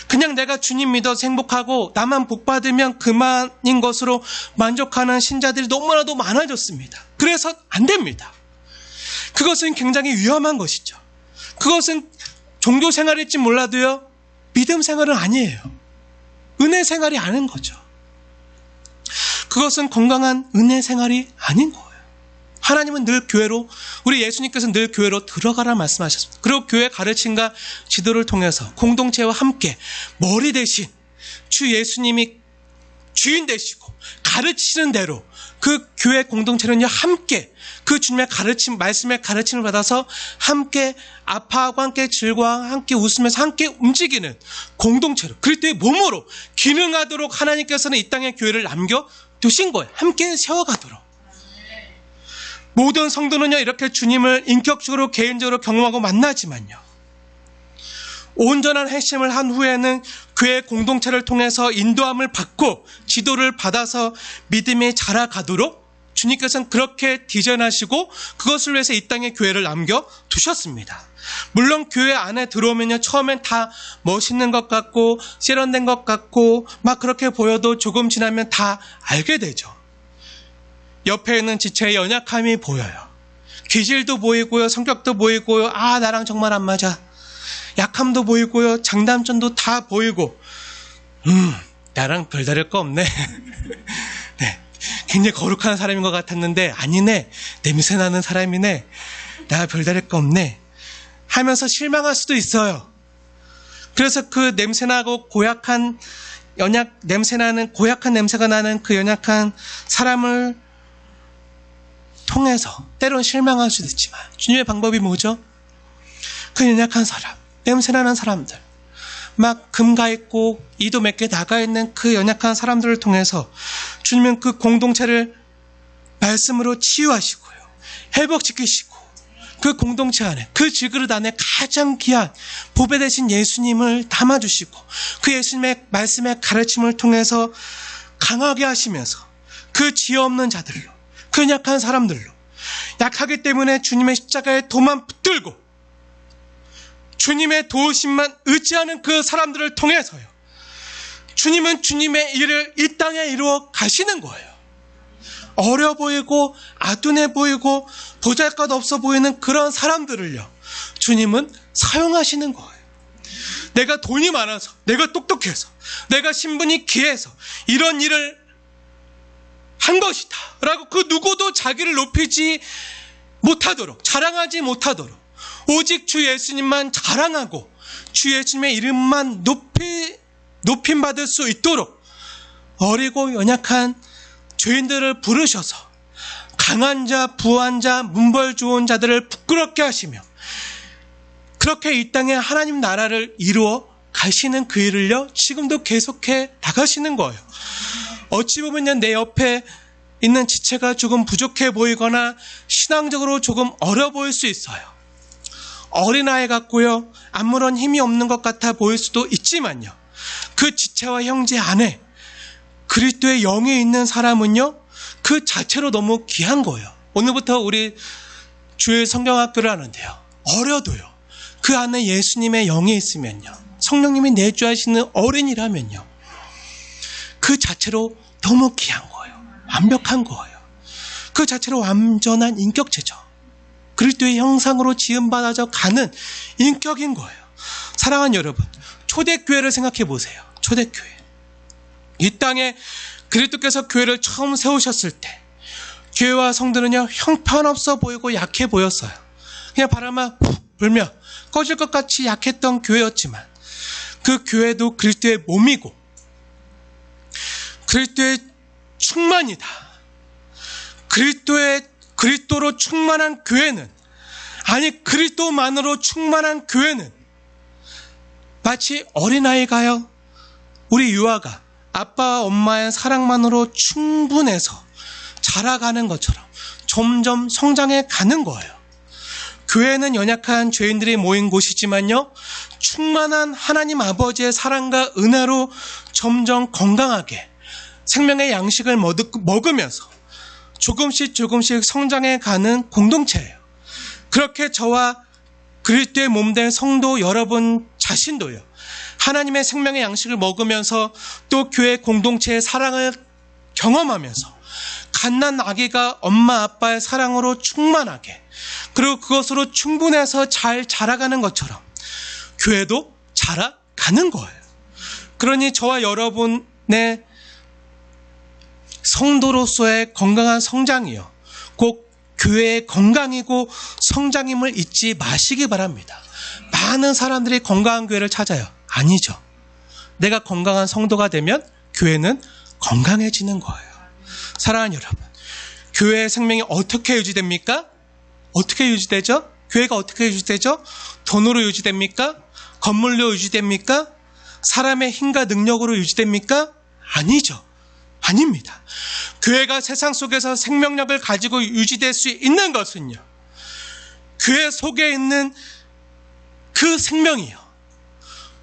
그냥 내가 주님 믿어서 행복하고 나만 복 받으면 그만인 것으로 만족하는 신자들이 너무나도 많아졌습니다. 그래서 안 됩니다. 그것은 굉장히 위험한 것이죠. 그것은 종교 생활일지 몰라도요 믿음 생활은 아니에요. 은혜 생활이 아닌 거죠. 그것은 건강한 은혜 생활이 아닌 거예요. 하나님은 늘 교회로, 우리 예수님께서는 늘 교회로 들어가라 말씀하셨습니다. 그리고 교회 가르침과 지도를 통해서 공동체와 함께 머리 대신 주 예수님이 주인 되시고 가르치시는 대로 그 교회 공동체는요 함께 그 주님의 가르침, 말씀의 가르침을 받아서 함께 아파하고 함께 즐거워하고 함께 웃으면서 함께 움직이는 공동체로, 그리스도의 몸으로 기능하도록 하나님께서는 이 땅에 교회를 남겨두신 거예요. 함께 세워가도록. 모든 성도는요 이렇게 주님을 인격적으로 개인적으로 경험하고 만나지만요 온전한 핵심을 한 후에는 교회 공동체를 통해서 인도함을 받고 지도를 받아서 믿음이 자라가도록 주님께서는 그렇게 디자인하시고 그것을 위해서 이 땅에 교회를 남겨두셨습니다. 물론 교회 안에 들어오면요 처음엔 다 멋있는 것 같고 세련된 것 같고 막 그렇게 보여도 조금 지나면 다 알게 되죠. 옆에 있는 지체의 연약함이 보여요. 기질도 보이고요, 성격도 보이고요, 아 나랑 정말 안 맞아. 약함도 보이고요, 장단점도 다 보이고, 나랑 별다를 거 없네. 네, 굉장히 거룩한 사람인 것 같았는데 아니네, 냄새 나는 사람이네, 나 별다를 거 없네 하면서 실망할 수도 있어요. 그래서 그 냄새나고 고약한 고약한 냄새가 나는 그 연약한 사람을 통해서 때로는 실망할 수도 있지만 주님의 방법이 뭐죠? 그 연약한 사람, 냄새나는 사람들, 막 금가 있고 이도 몇 개 나가 있는 그 연약한 사람들을 통해서 주님은 그 공동체를 말씀으로 치유하시고요, 회복시키시고 그 공동체 안에, 그 질그릇 안에 가장 귀한 보배 되신 예수님을 담아주시고 그 예수님의 말씀의 가르침을 통해서 강하게 하시면서 그 지혜 없는 자들로, 그 약한 사람들로, 약하기 때문에 주님의 십자가에 도만 붙들고 주님의 도우심만 의지하는 그 사람들을 통해서요 주님은 주님의 일을 이 땅에 이루어 가시는 거예요. 어려 보이고 아둔해 보이고 보잘것 없어 보이는 그런 사람들을요 주님은 사용하시는 거예요. 내가 돈이 많아서, 내가 똑똑해서, 내가 신분이 귀해서 이런 일을 한 것이다 라고 그 누구도 자기를 높이지 못하도록, 자랑하지 못하도록 오직 주 예수님만 자랑하고 주 예수님의 이름만 높임받을 수 있도록 어리고 연약한 죄인들을 부르셔서 강한 자, 부한 자, 문벌 좋은 자들을 부끄럽게 하시며 그렇게 이 땅에 하나님 나라를 이루어 가시는 그 일을요 지금도 계속해 나가시는 거예요. 어찌 보면 내 옆에 있는 지체가 조금 부족해 보이거나 신앙적으로 조금 어려 보일 수 있어요. 어린아이 같고요, 아무런 힘이 없는 것 같아 보일 수도 있지만요 그 지체와 형제 안에 그리스도의 영이 있는 사람은요 그 자체로 너무 귀한 거예요. 오늘부터 우리 주일 성경학교를 하는데요 어려도요 그 안에 예수님의 영이 있으면요, 성령님이 내주하시는 어린이라면요 그 자체로 너무 귀한 거예요. 완벽한 거예요. 그 자체로 완전한 인격체죠. 그리스도의 형상으로 지음받아져 가는 인격인 거예요. 사랑하는 여러분, 초대교회를 생각해 보세요. 초대교회. 이 땅에 그리스도께서 교회를 처음 세우셨을 때 교회와 성도는요 형편없어 보이고 약해 보였어요. 그냥 바람만 훅 불며 꺼질 것 같이 약했던 교회였지만 그 교회도 그리스도의 몸이고 그리스도의 충만이다. 그리스도로 충만한 교회는, 아니 그리스도만으로 충만한 교회는 마치 어린아이가요, 우리 유아가 아빠와 엄마의 사랑만으로 충분해서 자라가는 것처럼 점점 성장해 가는 거예요. 교회는 연약한 죄인들이 모인 곳이지만요, 충만한 하나님 아버지의 사랑과 은혜로 점점 건강하게 생명의 양식을 먹으면서 조금씩 성장해 가는 공동체예요. 그렇게 저와 그리스도의 몸된 성도 여러분 자신도요, 하나님의 생명의 양식을 먹으면서 또 교회 공동체의 사랑을 경험하면서 갓난 아기가 엄마 아빠의 사랑으로 충만하게, 그리고 그것으로 충분해서 잘 자라가는 것처럼 교회도 자라가는 거예요. 그러니 저와 여러분의 성도로서의 건강한 성장이요, 꼭 교회의 건강이고 성장임을 잊지 마시기 바랍니다. 많은 사람들이 건강한 교회를 찾아요. 아니죠. 내가 건강한 성도가 되면 교회는 건강해지는 거예요. 사랑하는 여러분, 교회의 생명이 어떻게 유지됩니까? 어떻게 유지되죠? 교회가 어떻게 유지되죠? 돈으로 유지됩니까? 건물로 유지됩니까? 사람의 힘과 능력으로 유지됩니까? 아니죠. 아닙니다. 교회가 세상 속에서 생명력을 가지고 유지될 수 있는 것은요, 교회 속에 있는 그 생명이요,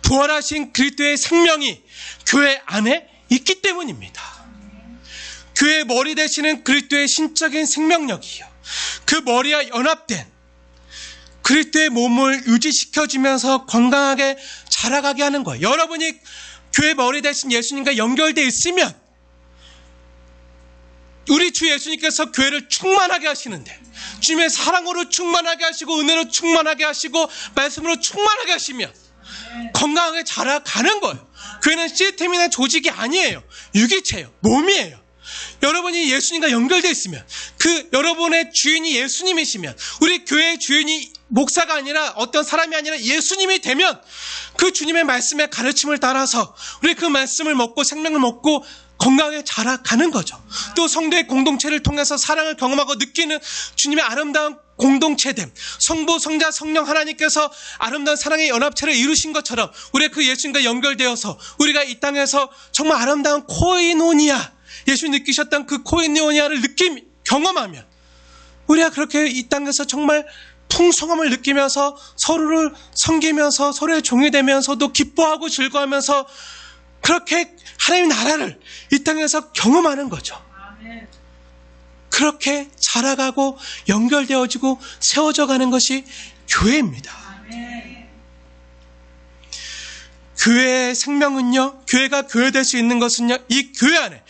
부활하신 그리스도의 생명이 교회 안에 있기 때문입니다. 교회의 머리 되시는 그리스도의 신적인 생명력이요, 그 머리와 연합된 그리스도의 몸을 유지시켜주면서 건강하게 자라가게 하는 거예요. 여러분이 교회 머리 되신 예수님과 연결되어 있으면 우리 주 예수님께서 교회를 충만하게 하시는데, 주님의 사랑으로 충만하게 하시고 은혜로 충만하게 하시고 말씀으로 충만하게 하시면 건강하게 자라가는 거예요. 교회는 시스템이나 조직이 아니에요. 유기체예요. 몸이에요. 여러분이 예수님과 연결되어 있으면, 그 여러분의 주인이 예수님이시면, 우리 교회의 주인이 목사가 아니라 어떤 사람이 아니라 예수님이 되면 그 주님의 말씀의 가르침을 따라서 우리 그 말씀을 먹고 생명을 먹고 건강하게 자라가는 거죠. 또 성도의 공동체를 통해서 사랑을 경험하고 느끼는 주님의 아름다운 공동체됨, 성부, 성자, 성령 하나님께서 아름다운 사랑의 연합체를 이루신 것처럼 우리가 그 예수님과 연결되어서 우리가 이 땅에서 정말 아름다운 코이노니아, 예수님 느끼셨던 그 코이노니아를 경험하면 우리가 그렇게 이 땅에서 정말 풍성함을 느끼면서 서로를 섬기면서 서로의 종이 되면서도 기뻐하고 즐거워하면서 그렇게 하나님의 나라를 이 땅에서 경험하는 거죠. 그렇게 자라가고 연결되어지고 세워져 가는 것이 교회입니다. 교회의 생명은요, 교회가 교회될 수 있는 것은요, 이 교회 안에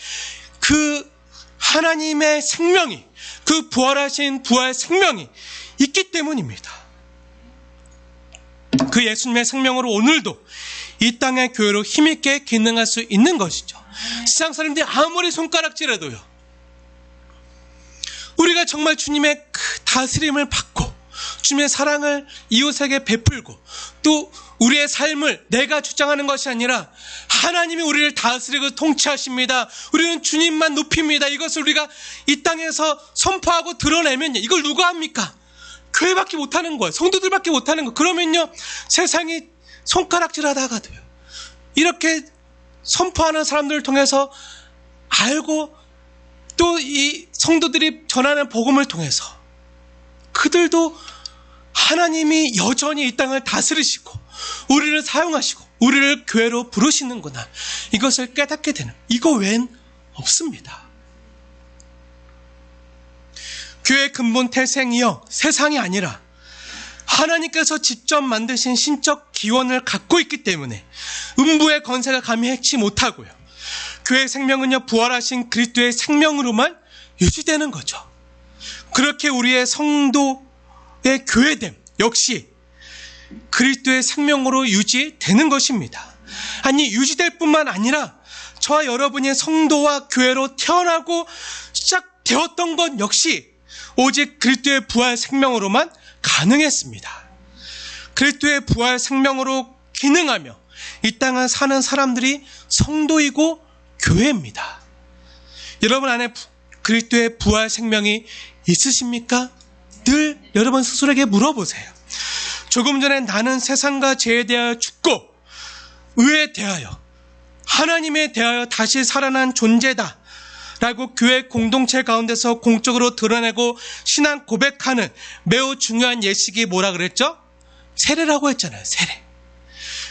그 하나님의 생명이, 그 부활하신 부활 생명이 있기 때문입니다. 그 예수님의 생명으로 오늘도 이 땅의 교회로 힘있게 기능할 수 있는 것이죠. 세상 사람들이 아무리 손가락질해도요, 우리가 정말 주님의 그 다스림을 받고 주님의 사랑을 이웃에게 베풀고 또 우리의 삶을 내가 주장하는 것이 아니라 하나님이 우리를 다스리고 통치하십니다. 우리는 주님만 높입니다. 이것을 우리가 이 땅에서 선포하고 드러내면요, 이걸 누가 합니까? 교회밖에 못하는 거예요. 성도들밖에 못하는 거예요. 그러면요, 세상이 손가락질하다가도요, 이렇게 선포하는 사람들을 통해서 알고 또 이 성도들이 전하는 복음을 통해서 그들도 하나님이 여전히 이 땅을 다스리시고 우리를 사용하시고 우리를 교회로 부르시는구나, 이것을 깨닫게 되는, 이거 외엔 없습니다. 교회의 근본 태생이요, 세상이 아니라 하나님께서 직접 만드신 신적 기원을 갖고 있기 때문에 음부의 건세가 감히 해치 못하고요, 교회의 생명은요, 부활하신 그리스도의 생명으로만 유지되는 거죠. 그렇게 우리의 성도의 교회됨 역시 그리스도의 생명으로 유지되는 것입니다. 아니, 유지될 뿐만 아니라 저와 여러분이 성도와 교회로 태어나고 시작되었던 것 역시 오직 그리스도의 부활 생명으로만 가능했습니다. 그리스도의 부활 생명으로 기능하며 이 땅을 사는 사람들이 성도이고 교회입니다. 여러분 안에 그리스도의 부활 생명이 있으십니까? 늘 여러분 스스로에게 물어보세요. 조금 전에 나는 세상과 죄에 대하여 죽고 의에 대하여, 하나님에 대하여 다시 살아난 존재다 라고 교회 공동체 가운데서 공적으로 드러내고 신앙 고백하는 매우 중요한 예식이 뭐라 그랬죠? 세례라고 했잖아요. 세례.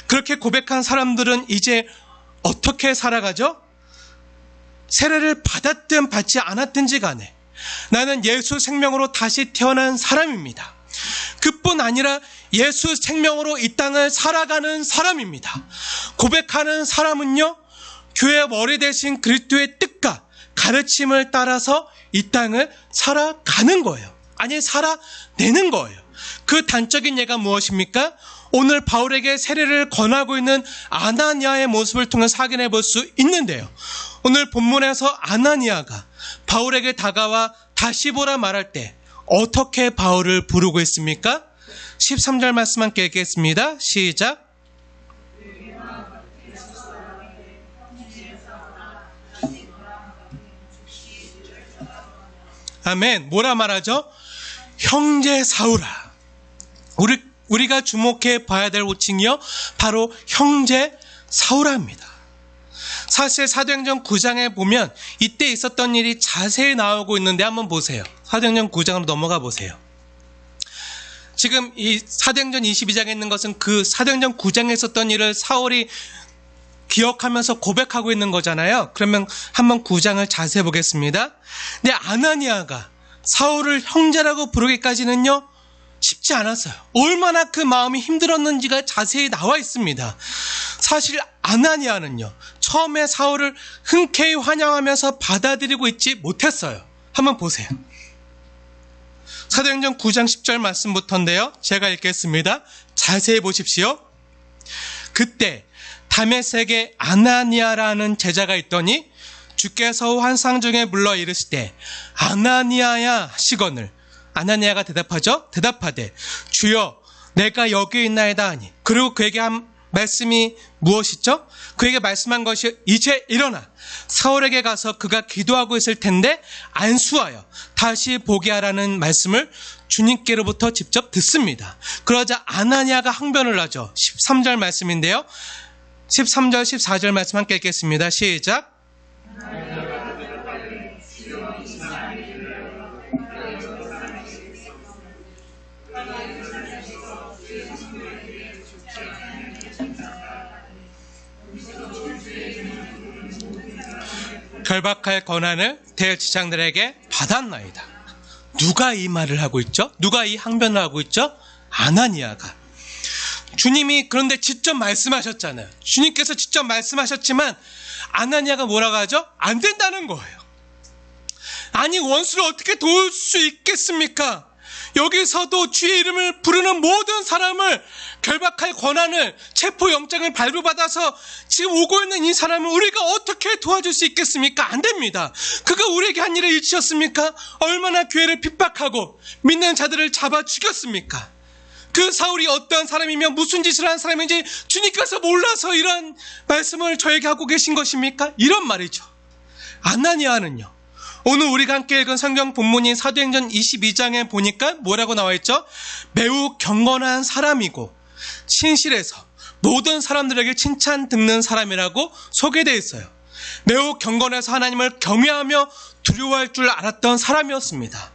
그렇게 고백한 사람들은 이제 어떻게 살아가죠? 세례를 받았든 받지 않았든지 간에 나는 예수 생명으로 다시 태어난 사람입니다. 그뿐 아니라 예수 생명으로 이 땅을 살아가는 사람입니다. 고백하는 사람은요, 교회 머리 대신 그리스도의 뜻과 가르침을 따라서 이 땅을 살아가는 거예요. 아니, 살아내는 거예요. 그 단적인 예가 무엇입니까? 오늘 바울에게 세례를 권하고 있는 아나니아의 모습을 통해서 확인해 볼 수 있는데요. 오늘 본문에서 아나니아가 바울에게 다가와 다시 보라 말할 때 어떻게 바울을 부르고 있습니까? 13절 말씀 함께 읽겠습니다. 시작. 아멘. 뭐라 말하죠? 형제 사울아. 우리가 주목해 봐야 될 호칭이요, 바로 형제 사울아입니다. 사실 사도행전 9장에 보면 이때 있었던 일이 자세히 나오고 있는데 한번 보세요. 사도행전 9장으로 넘어가 보세요. 지금 이 사도행전 22장에 있는 것은 그 사도행전 9장에 있었던 일을 사울이 기억하면서 고백하고 있는 거잖아요. 그러면 한번 9장을 자세히 보겠습니다. 근데 아나니아가 사울을 형제라고 부르기까지는요, 쉽지 않았어요. 얼마나 그 마음이 힘들었는지가 자세히 나와 있습니다. 사실 아나니아는요, 처음에 사울을 흔쾌히 환영하면서 받아들이고 있지 못했어요. 한번 보세요. 사도행전 9장 10절 말씀부터인데요, 제가 읽겠습니다. 자세히 보십시오. 그때 다메섹에 아나니아라는 제자가 있더니 주께서 환상 중에 불러 이르시되 아나니아야 하시거늘 아나니아가 대답하되 주여 내가 여기 있나이다 하니, 그리고 그에게 한 말씀이 무엇이죠? 그에게 말씀한 것이 이제 일어나 사울에게 가서 그가 기도하고 있을 텐데 안수하여 다시 보게 하라는 말씀을 주님께로부터 직접 듣습니다. 그러자 아나니아가 항변을 하죠. 13절 말씀인데요, 13절 14절 말씀 함께 읽겠습니다. 시작. 결박할 권한을 대제사장들에게 받았나이다. 누가 이 말을 하고 있죠? 누가 이 항변을 하고 있죠? 아나니아가. 주님이 그런데 직접 말씀하셨잖아요. 주님께서 직접 말씀하셨지만 아나니아가 뭐라고 하죠? 안 된다는 거예요. 아니, 원수를 어떻게 도울 수 있겠습니까? 여기서도 주의 이름을 부르는 모든 사람을 결박할 권한을, 체포영장을 발부받아서 지금 오고 있는 이 사람을 우리가 어떻게 도와줄 수 있겠습니까? 안 됩니다. 그가 우리에게 한 일을 잊으셨습니까? 얼마나 교회를 핍박하고 믿는 자들을 잡아 죽였습니까? 그 사울이 어떠한 사람이며 무슨 짓을 한 사람인지 주님께서 몰라서 이런 말씀을 저에게 하고 계신 것입니까? 이런 말이죠. 아나니아는요, 오늘 우리가 함께 읽은 성경 본문인 사도행전 22장에 보니까 뭐라고 나와 있죠? 매우 경건한 사람이고 신실해서 모든 사람들에게 칭찬 듣는 사람이라고 소개되어 있어요. 매우 경건해서 하나님을 경외하며 두려워할 줄 알았던 사람이었습니다.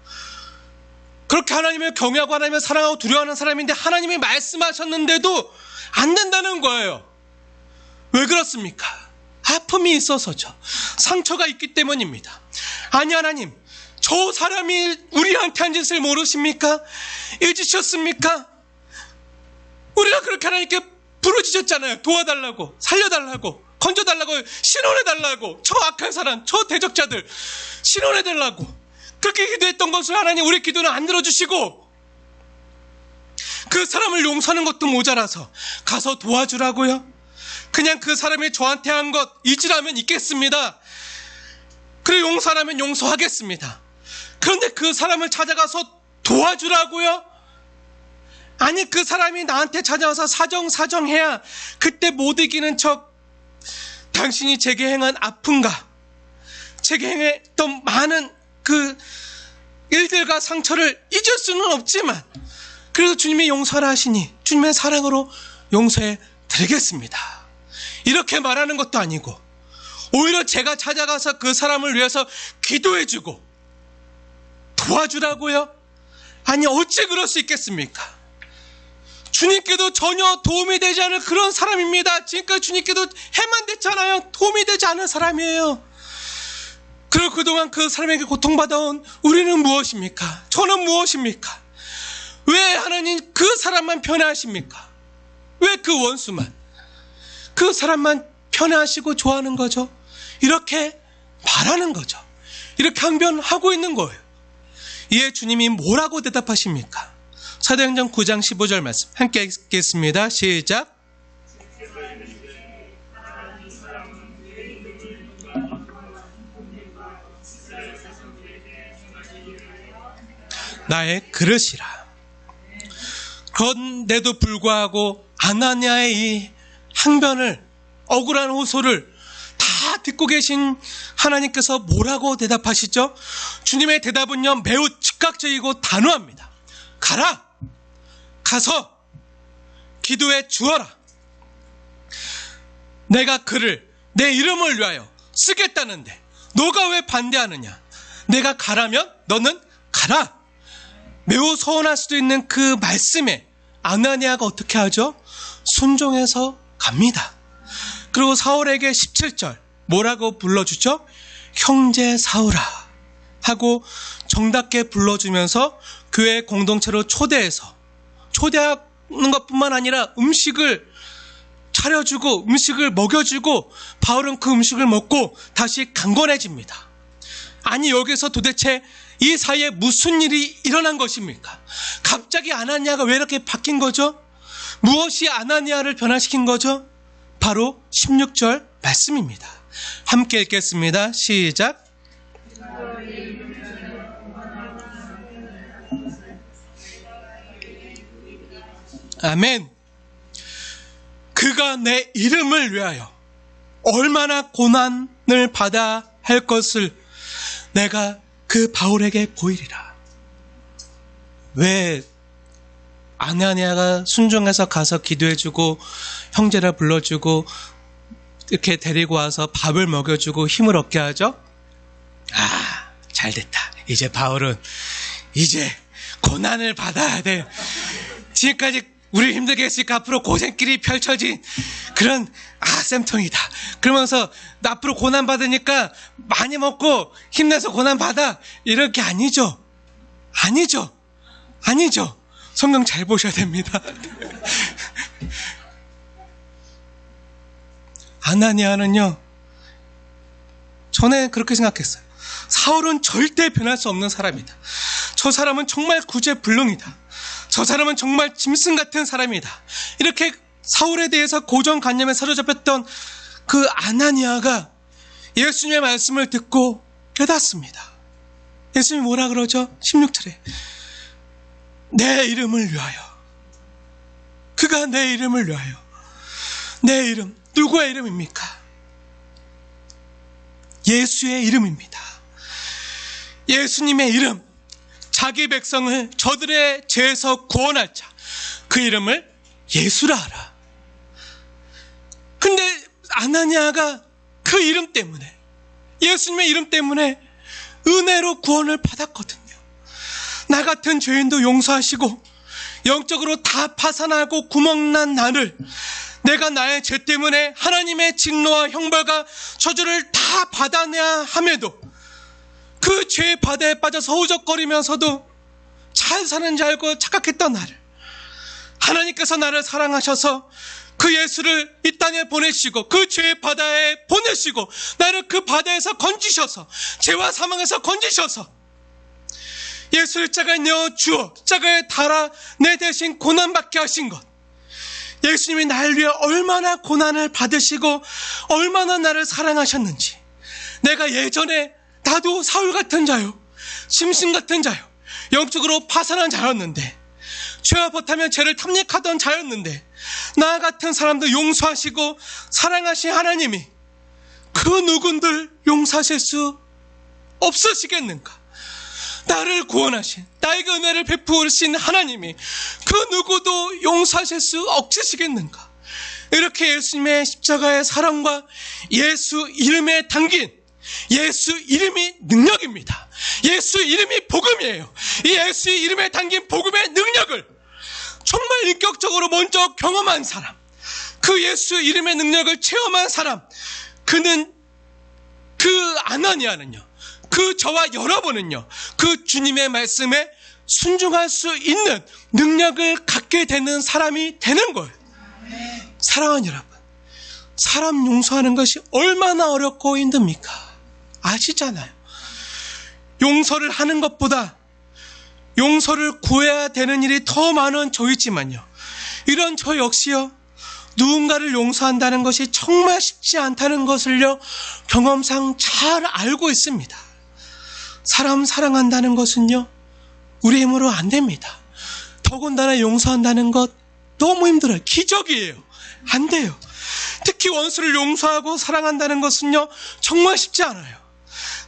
그렇게 하나님을 경외하고 하나님을 사랑하고 두려워하는 사람인데 하나님이 말씀하셨는데도 안 된다는 거예요. 왜 그렇습니까? 아픔이 있어서죠. 상처가 있기 때문입니다. 아니, 하나님, 저 사람이 우리한테 한 짓을 모르십니까? 잊으셨습니까? 우리가 그렇게 하나님께 부르짖었잖아요. 도와달라고, 살려달라고, 건져달라고, 신원해달라고, 저 악한 사람, 저 대적자들 신원해달라고 그렇게 기도했던 것을 하나님 우리 기도는 안 들어주시고 그 사람을 용서하는 것도 모자라서 가서 도와주라고요? 그냥 그 사람이 저한테 한 것 잊으라면 잊겠습니다. 그리고 용서하라면 용서하겠습니다. 그런데 그 사람을 찾아가서 도와주라고요? 아니, 그 사람이 나한테 찾아와서 사정해야 그때 못 이기는 척 당신이 제게 행한 아픔과 제게 행했던 많은 그 일들과 상처를 잊을 수는 없지만 그래도 주님이 용서를 하시니 주님의 사랑으로 용서해 드리겠습니다. 이렇게 말하는 것도 아니고 오히려 제가 찾아가서 그 사람을 위해서 기도해주고 도와주라고요? 아니, 어찌 그럴 수 있겠습니까? 주님께도 전혀 도움이 되지 않을 그런 사람입니다. 지금까지 주님께도 해만 됐잖아요. 도움이 되지 않은 사람이에요. 그리고 그동안 그 사람에게 고통받아온 우리는 무엇입니까? 저는 무엇입니까? 왜 하나님 그 사람만 편애하십니까? 왜 그 원수만? 그 사람만 편애하시고 좋아하는 거죠. 이렇게 말하는 거죠. 이렇게 항변하고 있는 거예요. 이에 주님이 뭐라고 대답하십니까? 사도행전 9장 15절 말씀 함께 읽겠습니다. 시작. 나의 그릇이라. 그런데도 불구하고 아나니아의 이 항변을, 억울한 호소를 다 듣고 계신 하나님께서 뭐라고 대답하시죠? 주님의 대답은요, 매우 즉각적이고 단호합니다. 가라! 가서 기도해 주어라. 내가 그를 내 이름을 위하여 쓰겠다는데 너가 왜 반대하느냐? 내가 가라면 너는 가라. 매우 서운할 수도 있는 그 말씀에 아나니아가 어떻게 하죠? 순종해서 갑니다. 그리고 사울에게 17절 뭐라고 불러주죠? 형제 사울아 하고 정답게 불러주면서 교회 공동체로 초대하는 것뿐만 아니라 음식을 차려주고 음식을 먹여주고 바울은 그 음식을 먹고 다시 강건해집니다. 아니, 여기서 도대체 이 사이에 무슨 일이 일어난 것입니까? 갑자기 아나니아가 왜 이렇게 바뀐 거죠? 무엇이 아나니아를 변화시킨 거죠? 바로 16절 말씀입니다. 함께 읽겠습니다. 시작. 아멘. 그가 내 이름을 위하여 얼마나 고난을 받아야 할 것을 내가 그 바울에게 보이리라. 왜 아나니아가 순종해서 가서 기도해주고 형제라 불러주고 이렇게 데리고 와서 밥을 먹여주고 힘을 얻게 하죠? 아, 잘됐다. 이제 바울은 이제 고난을 받아야 돼. 지금까지 우리 힘들게 했으니까 앞으로 고생길이 펼쳐진 그런 쌤통이다. 그러면서 나 앞으로 고난 받으니까 많이 먹고 힘내서 고난 받아. 이럴 게 아니죠. 아니죠. 성경 잘 보셔야 됩니다. 아나니아는요, 전에 그렇게 생각했어요. 사울은 절대 변할 수 없는 사람이다. 저 사람은 정말 구제불능이다. 저 사람은 정말 짐승 같은 사람이다. 이렇게 사울에 대해서 고정관념에 사로잡혔던 그 아나니아가 예수님의 말씀을 듣고 깨닫습니다. 예수님이 뭐라 그러죠? 16절에 내 이름을 위하여. 그가 내 이름을 위하여. 내 이름, 누구의 이름입니까? 예수의 이름입니다. 예수님의 이름, 자기 백성을 저들의 죄에서 구원할 자, 그 이름을 예수라 하라. 근데 아나니아가 그 이름 때문에, 예수님의 이름 때문에 은혜로 구원을 받았거든요. 나 같은 죄인도 용서하시고 영적으로 다 파산하고 구멍난 나를, 내가 나의 죄 때문에 하나님의 진노와 형벌과 저주를 다 받아내야 함에도 그 죄의 바다에 빠져서 허우적거리면서도 잘 사는 줄 알고 착각했던 나를 하나님께서 나를 사랑하셔서 그 예수를 이 땅에 보내시고 그 죄의 바다에 보내시고 나를 그 바다에서 건지셔서 죄와 사망에서 건지셔서 예수 십자가에 내어주어 십자가에 달아 내 대신 고난받게 하신 것, 예수님이 나를 위해 얼마나 고난을 받으시고 얼마나 나를 사랑하셨는지, 내가 예전에 나도 사울 같은 자요, 짐승 같은 자요, 영적으로 파산한 자였는데, 죄와 버타면 죄를 탐닉하던 자였는데, 나 같은 사람도 용서하시고 사랑하신 하나님이 그 누군들 용서하실 수 없으시겠는가? 나를 구원하신, 나에게 은혜를 베푸신 하나님이 그 누구도 용서하실 수 없으시겠는가? 이렇게 예수님의 십자가의 사랑과 예수 이름에 담긴 예수 이름이 능력입니다. 예수 이름이 복음이에요. 이 예수 이름에 담긴 복음의 능력을 정말 인격적으로 먼저 경험한 사람, 그 예수 이름의 능력을 체험한 사람, 그 아나니아는요, 그 저와 여러분은요, 그 주님의 말씀에 순종할 수 있는 능력을 갖게 되는 사람이 되는 거예요. 사랑하는 여러분, 사람 용서하는 것이 얼마나 어렵고 힘듭니까? 아시잖아요. 용서를 하는 것보다 용서를 구해야 되는 일이 더 많은 저이지만요, 이런 저 역시요, 누군가를 용서한다는 것이 정말 쉽지 않다는 것을요, 경험상 잘 알고 있습니다. 사람 사랑한다는 것은요, 우리 힘으로 안 됩니다. 더군다나 용서한다는 것 너무 힘들어요. 기적이에요. 안 돼요. 특히 원수를 용서하고 사랑한다는 것은요, 정말 쉽지 않아요.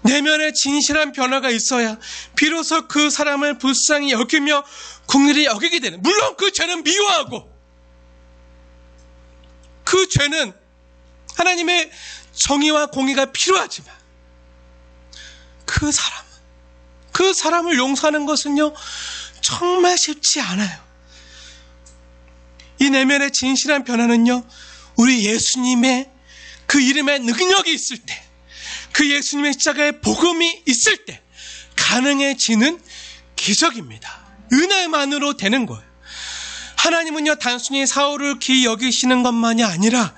내면에 진실한 변화가 있어야 비로소 그 사람을 불쌍히 여기며 긍휼히 여기게 되는, 물론 그 죄는 미워하고 그 죄는 하나님의 정의와 공의가 필요하지만 그 사람을 용서하는 것은요, 정말 쉽지 않아요. 이 내면의 진실한 변화는요, 우리 예수님의 그 이름의 능력이 있을 때, 그 예수님의 십자가의 복음이 있을 때 가능해지는 기적입니다. 은혜만으로 되는 거예요. 하나님은요, 단순히 사울을 귀히 여기시는 것만이 아니라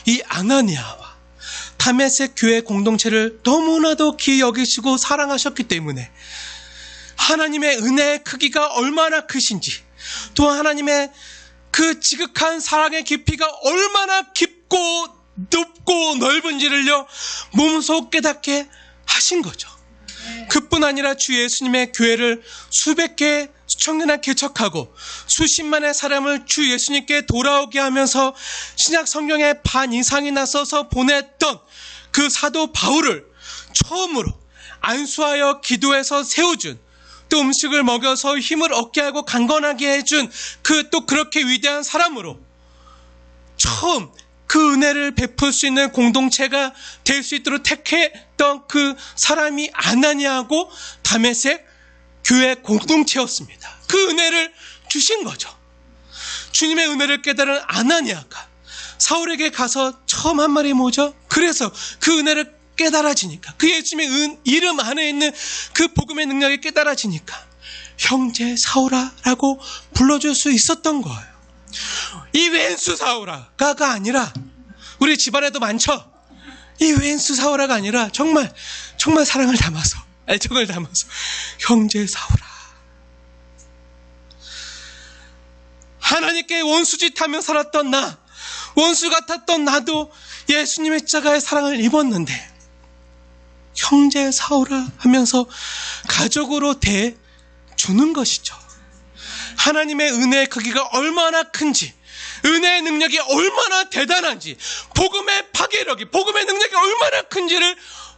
이 아나니아와 다메섹 교회 공동체를 너무나도 귀히 여기시고 사랑하셨기 때문에 하나님의 은혜의 크기가 얼마나 크신지, 또 하나님의 그 지극한 사랑의 깊이가 얼마나 깊고 높고 넓은지를요, 몸소 깨닫게 하신 거죠. 그뿐 아니라 주 예수님의 교회를 수백 개, 수천 개나 개척하고 수십만의 사람을 주 예수님께 돌아오게 하면서 신약 성경의 반 이상이나 써서 보냈던 그 사도 바울을 처음으로 안수하여 기도해서 세워준, 또 음식을 먹여서 힘을 얻게 하고 강건하게 해준 또 그렇게 위대한 사람으로 처음 그 은혜를 베풀 수 있는 공동체가 될 수 있도록 택했던 그 사람이 아나니아하고 다메섹 교회 공동체였습니다. 그 은혜를 주신 거죠. 주님의 은혜를 깨달은 아나니아가 사울에게 가서 처음 한 말이 뭐죠? 그래서 그 은혜를 깨달아지니까, 그 예수님의 이름 안에 있는 그 복음의 능력이 깨달아지니까 형제 사울아 라고 불러줄 수 있었던 거예요. 이 왼수 사울아가 아니라, 우리 집안에도 많죠? 이 왼수 사울아가 아니라 정말 사랑을 담아서, 애정을 담아서 형제 사울아, 하나님께 원수짓하며 살았던 나, 원수 같았던 나도 예수님의 십자가의 사랑을 입었는데 형제 사울아 하면서 가족으로 대주는 것이죠. 하나님의 은혜의 크기가 얼마나 큰지, 은혜의 능력이 얼마나 대단한지, 복음의 파괴력이, 복음의 능력이 얼마나 큰지를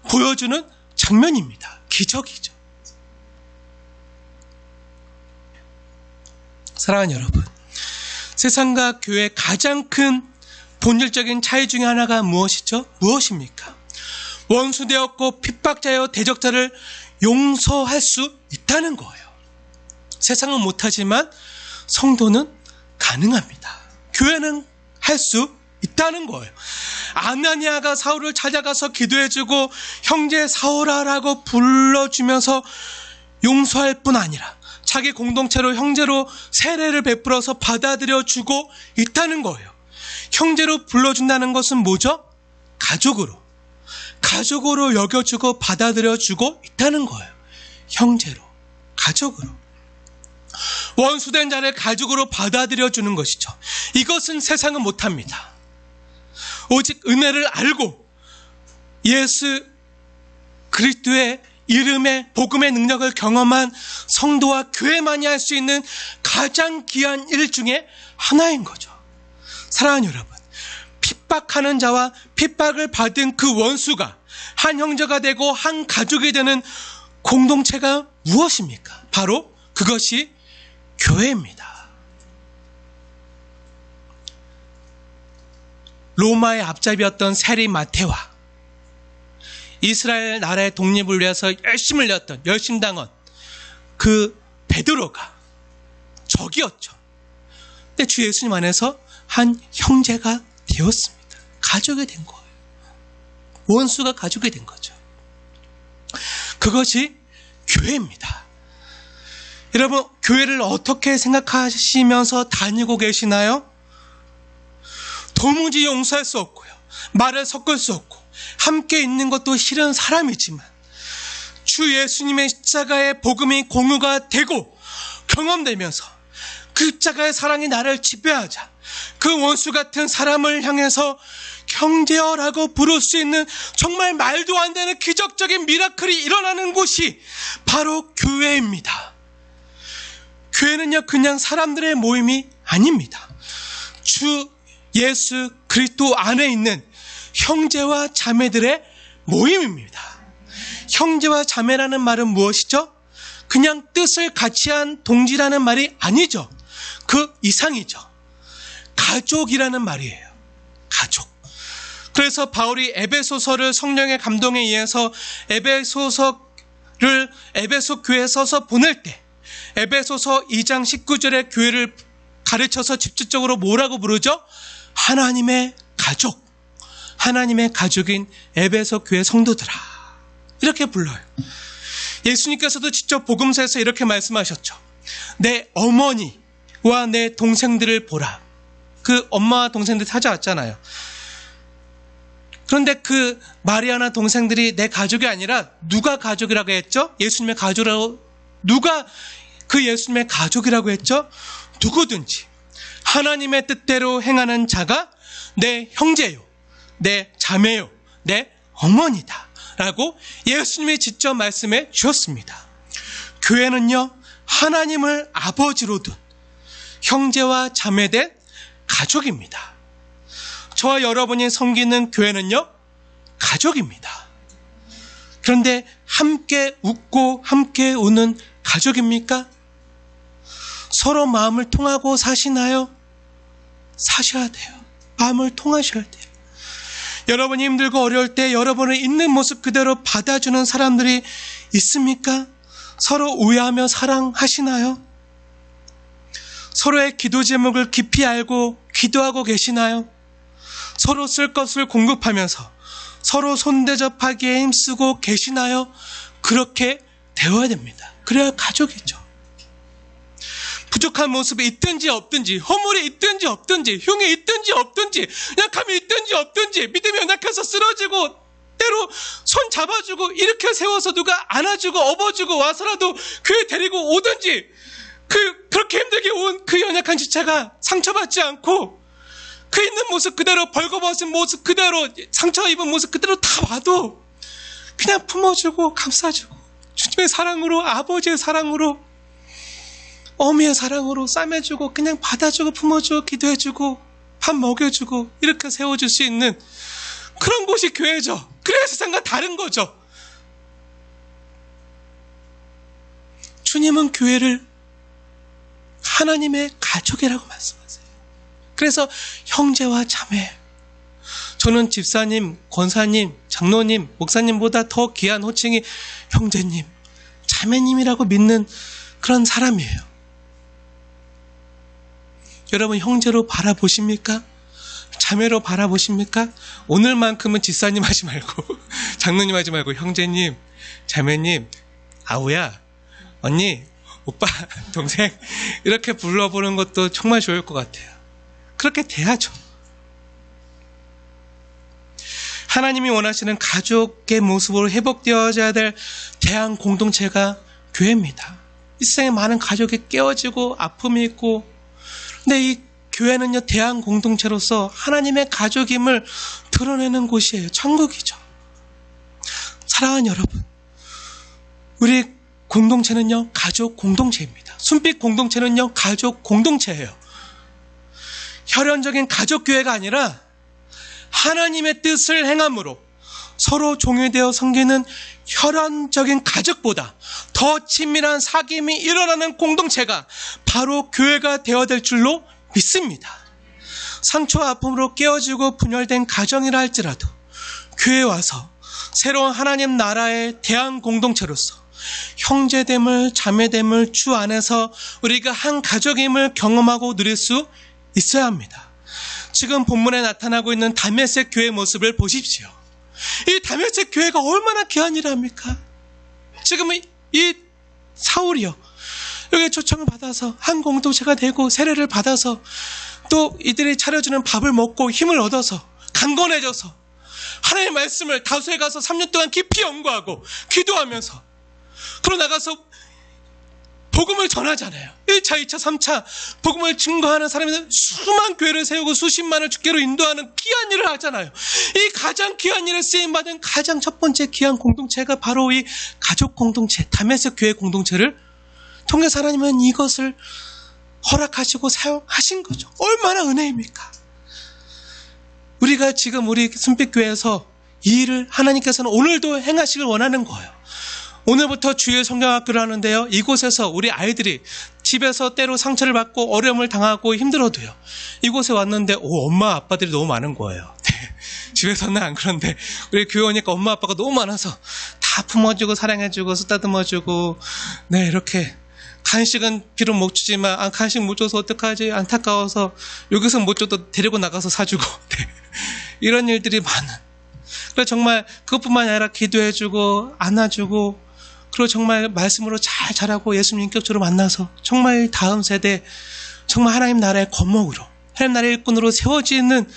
보여주는 장면입니다. 기적이죠. 사랑하는 여러분, 세상과 교회의 가장 큰 본질적인 차이 중에 하나가 무엇이죠? 무엇입니까? 원수되었고 핍박자여 대적자를 용서할 수 있다는 거예요. 세상은 못하지만 성도는 가능합니다. 교회는 할 수 있다는 거예요. 아나니아가 사울을 찾아가서 기도해주고 형제 사울아라고 불러주면서 용서할 뿐 아니라 자기 공동체로 형제로 세례를 베풀어서 받아들여주고 있다는 거예요. 형제로 불러준다는 것은 뭐죠? 가족으로 여겨주고 받아들여주고 있다는 거예요. 형제로, 가족으로. 원수된 자를 가족으로 받아들여주는 것이죠. 이것은 세상은 못합니다. 오직 은혜를 알고 예수 그리스도의 이름의 복음의 능력을 경험한 성도와 교회만이 할 수 있는 가장 귀한 일 중에 하나인 거죠. 사랑하는 여러분, 핍박하는 자와 핍박을 받은 그 원수가 한 형제가 되고 한 가족이 되는 공동체가 무엇입니까? 바로 그것이 교회입니다. 로마의 앞잡이였던 세리 마테와 이스라엘 나라의 독립을 위해서 열심을 내었던 열심당원 그 베드로가 적이었죠. 근데 주 예수님 안에서 한 형제가 되었습니다. 가족이 된 거예요. 원수가 가족이 된 거죠. 그것이 교회입니다. 여러분, 교회를 어떻게 생각하시면서 다니고 계시나요? 도무지 용서할 수 없고요. 말을 섞을 수 없고 함께 있는 것도 싫은 사람이지만 주 예수님의 십자가의 복음이 공유가 되고 경험되면서 그 십자가의 사랑이 나를 지배하자 그 원수 같은 사람을 향해서 형제여라고 부를 수 있는 정말 말도 안 되는 기적적인 미라클이 일어나는 곳이 바로 교회입니다. 교회는요, 그냥 사람들의 모임이 아닙니다. 주 예수 그리스도 안에 있는 형제와 자매들의 모임입니다. 형제와 자매라는 말은 무엇이죠? 그냥 뜻을 같이 한 동지라는 말이 아니죠. 그 이상이죠. 가족이라는 말이에요. 가족. 그래서 바울이 에베소서를 성령의 감동에 의해서 에베소 교회에 써서 보낼 때 에베소서 2장 19절의 교회를 가르쳐서 집중적으로 뭐라고 부르죠? 하나님의 가족. 하나님의 가족인 에베소 교회 성도들아. 이렇게 불러요. 예수님께서도 직접 복음서에서 이렇게 말씀하셨죠. 내 어머니와 내 동생들을 보라. 그 엄마와 동생들 찾아왔잖아요. 그런데 그 마리아나 동생들이 내 가족이 아니라 누가 가족이라고 했죠? 예수님의 가족이라고. 누가 그 예수님의 가족이라고 했죠? 누구든지 하나님의 뜻대로 행하는 자가 내 형제요, 내 자매요, 내 어머니다 라고 예수님이 직접 말씀해 주셨습니다. 교회는요, 하나님을 아버지로 둔 형제와 자매된 가족입니다. 저와 여러분이 섬기는 교회는요, 가족입니다. 그런데 함께 웃고 함께 우는 가족입니까? 서로 마음을 통하고 사시나요? 사셔야 돼요. 마음을 통하셔야 돼요. 여러분이 힘들고 어려울 때 여러분을 있는 모습 그대로 받아주는 사람들이 있습니까? 서로 우애하며 사랑하시나요? 서로의 기도 제목을 깊이 알고 기도하고 계시나요? 서로 쓸 것을 공급하면서 서로 손대접하기에 힘쓰고 계시나요? 그렇게 되어야 됩니다. 그래야 가족이죠. 부족한 모습이 있든지 없든지, 허물이 있든지 없든지, 흉이 있든지 없든지, 약함이 있든지 없든지, 믿음이 연약해서 쓰러지고 때로 손 잡아주고 일으켜 세워서 누가 안아주고 업어주고 와서라도 교회 데리고 오든지, 그렇게 힘들게 온 그 연약한 지체가 상처받지 않고 그 있는 모습 그대로, 벌거벗은 모습 그대로, 상처 입은 모습 그대로 다 와도 그냥 품어주고 감싸주고 주님의 사랑으로, 아버지의 사랑으로, 어미의 사랑으로 싸매주고 그냥 받아주고 품어주고 기도해주고 밥 먹여주고 이렇게 세워줄 수 있는 그런 곳이 교회죠. 그래야 세상과 다른 거죠. 주님은 교회를 하나님의 가족이라고 말씀하세요. 그래서 형제와 자매, 저는 집사님, 권사님, 장로님, 목사님보다 더 귀한 호칭이 형제님, 자매님이라고 믿는 그런 사람이에요. 여러분, 형제로 바라보십니까? 자매로 바라보십니까? 오늘만큼은 집사님 하지 말고 장로님 하지 말고 형제님, 자매님, 아우야, 언니, 오빠, 동생 이렇게 불러보는 것도 정말 좋을 것 같아요. 그렇게 돼야죠. 하나님이 원하시는 가족의 모습으로 회복되어져야 될 대한 공동체가 교회입니다. 이 세상에 많은 가족이 깨어지고 아픔이 있고, 근데 이 교회는요, 대한 공동체로서 하나님의 가족임을 드러내는 곳이에요. 천국이죠. 사랑하는 여러분, 우리 공동체는요, 가족 공동체입니다. 순빛 공동체는요, 가족 공동체예요. 혈연적인 가족교회가 아니라 하나님의 뜻을 행함으로 서로 종유되어 섬기는 혈연적인 가족보다 더 친밀한 사귐이 일어나는 공동체가 바로 교회가 되어야 될 줄로 믿습니다. 상처와 아픔으로 깨어지고 분열된 가정이라 할지라도 교회에 와서 새로운 하나님 나라의 대한 공동체로서 형제됨을, 자매됨을 주 안에서 우리가 한 가족임을 경험하고 누릴 수 있어야 합니다. 지금 본문에 나타나고 있는 다메섹 교회의 모습을 보십시오. 이 다메섹 교회가 얼마나 귀한 일을 합니까? 지금 이 사울이요, 여기 초청을 받아서 한 공동체가 되고 세례를 받아서 또 이들이 차려주는 밥을 먹고 힘을 얻어서 강건해져서 하나님의 말씀을 다소에 가서 3년 동안 깊이 연구하고 기도하면서 그러 나가서 복음을 전하잖아요. 1차, 2차, 3차 복음을 증거하는 사람들은 수만 교회를 세우고 수십만을 주께로 인도하는 귀한 일을 하잖아요. 이 가장 귀한 일을 쓰임받은 가장 첫 번째 귀한 공동체가 바로 이 가족 공동체, 다메섹 교회 공동체를 통해서 하나님은 이것을 허락하시고 사용하신 거죠. 얼마나 은혜입니까? 우리가 지금 우리 순빛교회에서 이 일을 하나님께서는 오늘도 행하시길 원하는 거예요. 오늘부터 주일 성경학교를 하는데요, 이곳에서 우리 아이들이 집에서 때로 상처를 받고 어려움을 당하고 힘들어도요, 이곳에 왔는데 엄마 아빠들이 너무 많은 거예요. 집에서는 안 그런데 우리 교회 오니까 엄마 아빠가 너무 많아서 다 품어주고 사랑해주고 쓰다듬어주고, 네, 이렇게 간식은 비록 못 주지만 간식 못 줘서 어떡하지 안타까워서 여기서 못 줘도 데리고 나가서 사주고, 네, 이런 일들이 많은. 그래서 정말 그것뿐만 아니라 기도해주고 안아주고, 그리고 정말 말씀으로 잘 자라고 예수님 인격적으로 만나서 정말 다음 세대 정말 하나님 나라의 거목으로, 하나님 나라의 일꾼으로 세워지는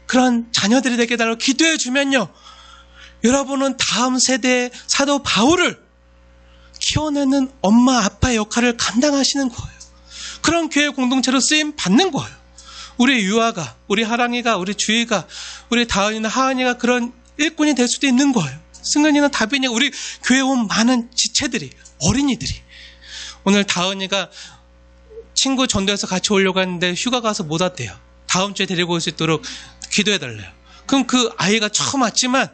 그런 자녀들이 되게 달라고 기도해주면요, 여러분은 다음 세대의 사도 바울을 키워내는 엄마 아빠의 역할을 감당하시는 거예요. 그런 교회 공동체로 쓰임 받는 거예요. 우리 유아가, 우리 하랑이가, 우리 주희가, 우리 다은이나 하은이가 그런 일꾼이 될 수도 있는 거예요. 승은이나 다빈이, 우리 교회에 온 많은 지체들이, 어린이들이. 오늘 다은이가 친구 전도해서 같이 오려고 했는데 휴가 가서 못 왔대요. 다음 주에 데리고 올 수 있도록 기도해달래요. 그럼 그 아이가 처음 왔지만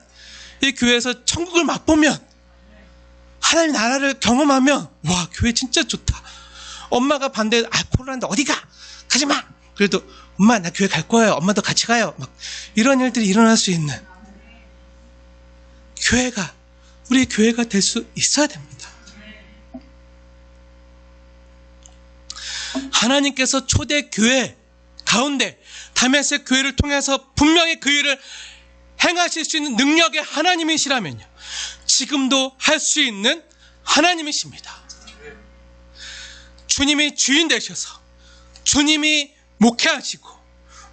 이 교회에서 천국을 맛보면, 하나님 나라를 경험하면, 와, 교회 진짜 좋다. 엄마가 반대, 포로란다, 어디 가? 가지 마! 그래도 엄마 나 교회 갈 거예요. 엄마도 같이 가요. 막 이런 일들이 일어날 수 있는 교회가, 우리 교회가 될 수 있어야 됩니다. 하나님께서 초대 교회 가운데 다메섹 교회를 통해서 분명히 그 일을 행하실 수 있는 능력의 하나님이시라면요, 지금도 할 수 있는 하나님이십니다. 주님이 주인 되셔서 주님이 목회하시고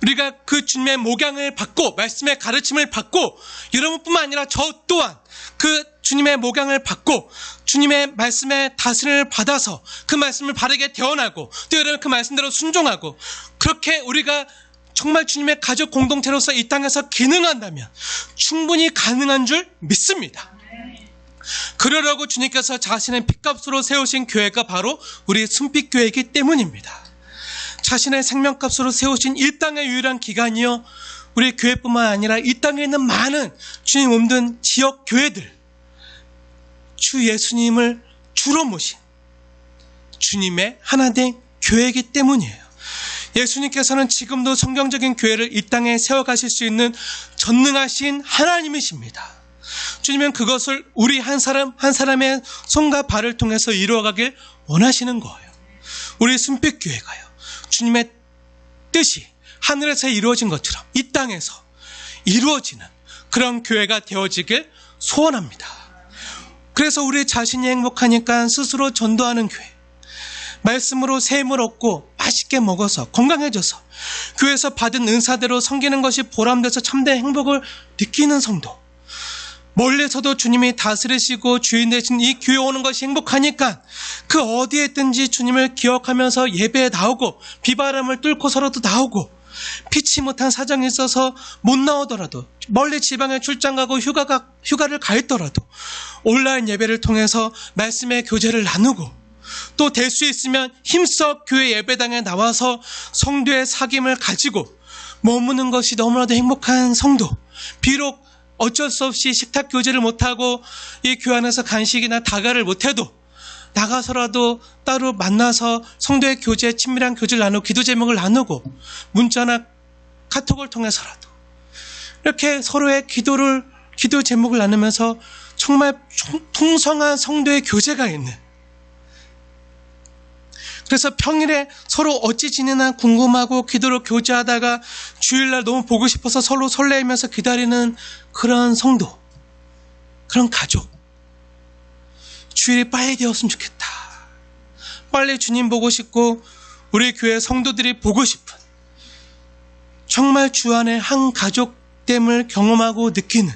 우리가 그 주님의 목양을 받고 말씀의 가르침을 받고, 여러분뿐만 아니라 저 또한 그 주님의 목양을 받고 주님의 말씀의 다스림을 받아서 그 말씀을 바르게 대언하고 또 여러분 그 말씀대로 순종하고, 그렇게 우리가 정말 주님의 가족 공동체로서 이 땅에서 기능한다면 충분히 가능한 줄 믿습니다. 그러려고 주님께서 자신의 핏값으로 세우신 교회가 바로 우리 순빛교회이기 때문입니다. 자신의 생명값으로 세우신 이 땅의 유일한 기관이요, 우리 교회뿐만 아니라 이 땅에 있는 많은 주님 몸든 지역 교회들, 주 예수님을 주로 모신 주님의 하나된 교회이기 때문이에요. 예수님께서는 지금도 성경적인 교회를 이 땅에 세워가실 수 있는 전능하신 하나님이십니다. 주님은 그것을 우리 한 사람 한 사람의 손과 발을 통해서 이루어가길 원하시는 거예요. 우리 순빛교회가요, 주님의 뜻이 하늘에서 이루어진 것처럼 이 땅에서 이루어지는 그런 교회가 되어지길 소원합니다. 그래서 우리 자신이 행복하니까 스스로 전도하는 교회, 말씀으로 샘을 얻고 맛있게 먹어서 건강해져서 교회에서 받은 은사대로 섬기는 것이 보람돼서 참된 행복을 느끼는 성도, 멀리서도 주님이 다스리시고 주인 되신 이 교회 오는 것이 행복하니까 그 어디에 있든지 주님을 기억하면서 예배에 나오고, 비바람을 뚫고서라도 나오고, 피치 못한 사정이 있어서 못 나오더라도, 멀리 지방에 출장 가고 휴가를 가 있더라도 온라인 예배를 통해서 말씀의 교제를 나누고, 또 될 수 있으면 힘써 교회 예배당에 나와서 성도의 사귐을 가지고 머무는 것이 너무나도 행복한 성도, 비록 어쩔 수 없이 식탁 교제를 못하고 이 교회 안에서 간식이나 다가를 못해도 나가서라도 따로 만나서 성도의 교제, 친밀한 교제를 나누고 기도 제목을 나누고 문자나 카톡을 통해서라도 이렇게 서로의 기도 제목을 나누면서 정말 풍성한 성도의 교제가 있는, 그래서 평일에 서로 어찌 지내나 궁금하고 기도로 교제하다가 주일날 너무 보고 싶어서 서로 설레면서 기다리는 그런 성도, 그런 가족. 주일이 빨리 되었으면 좋겠다. 빨리 주님 보고 싶고 우리 교회 성도들이 보고 싶은, 정말 주 안에 한 가족됨을 경험하고 느끼는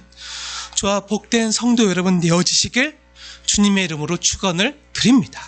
저와 복된 성도 여러분 되어지시길 주님의 이름으로 축원을 드립니다.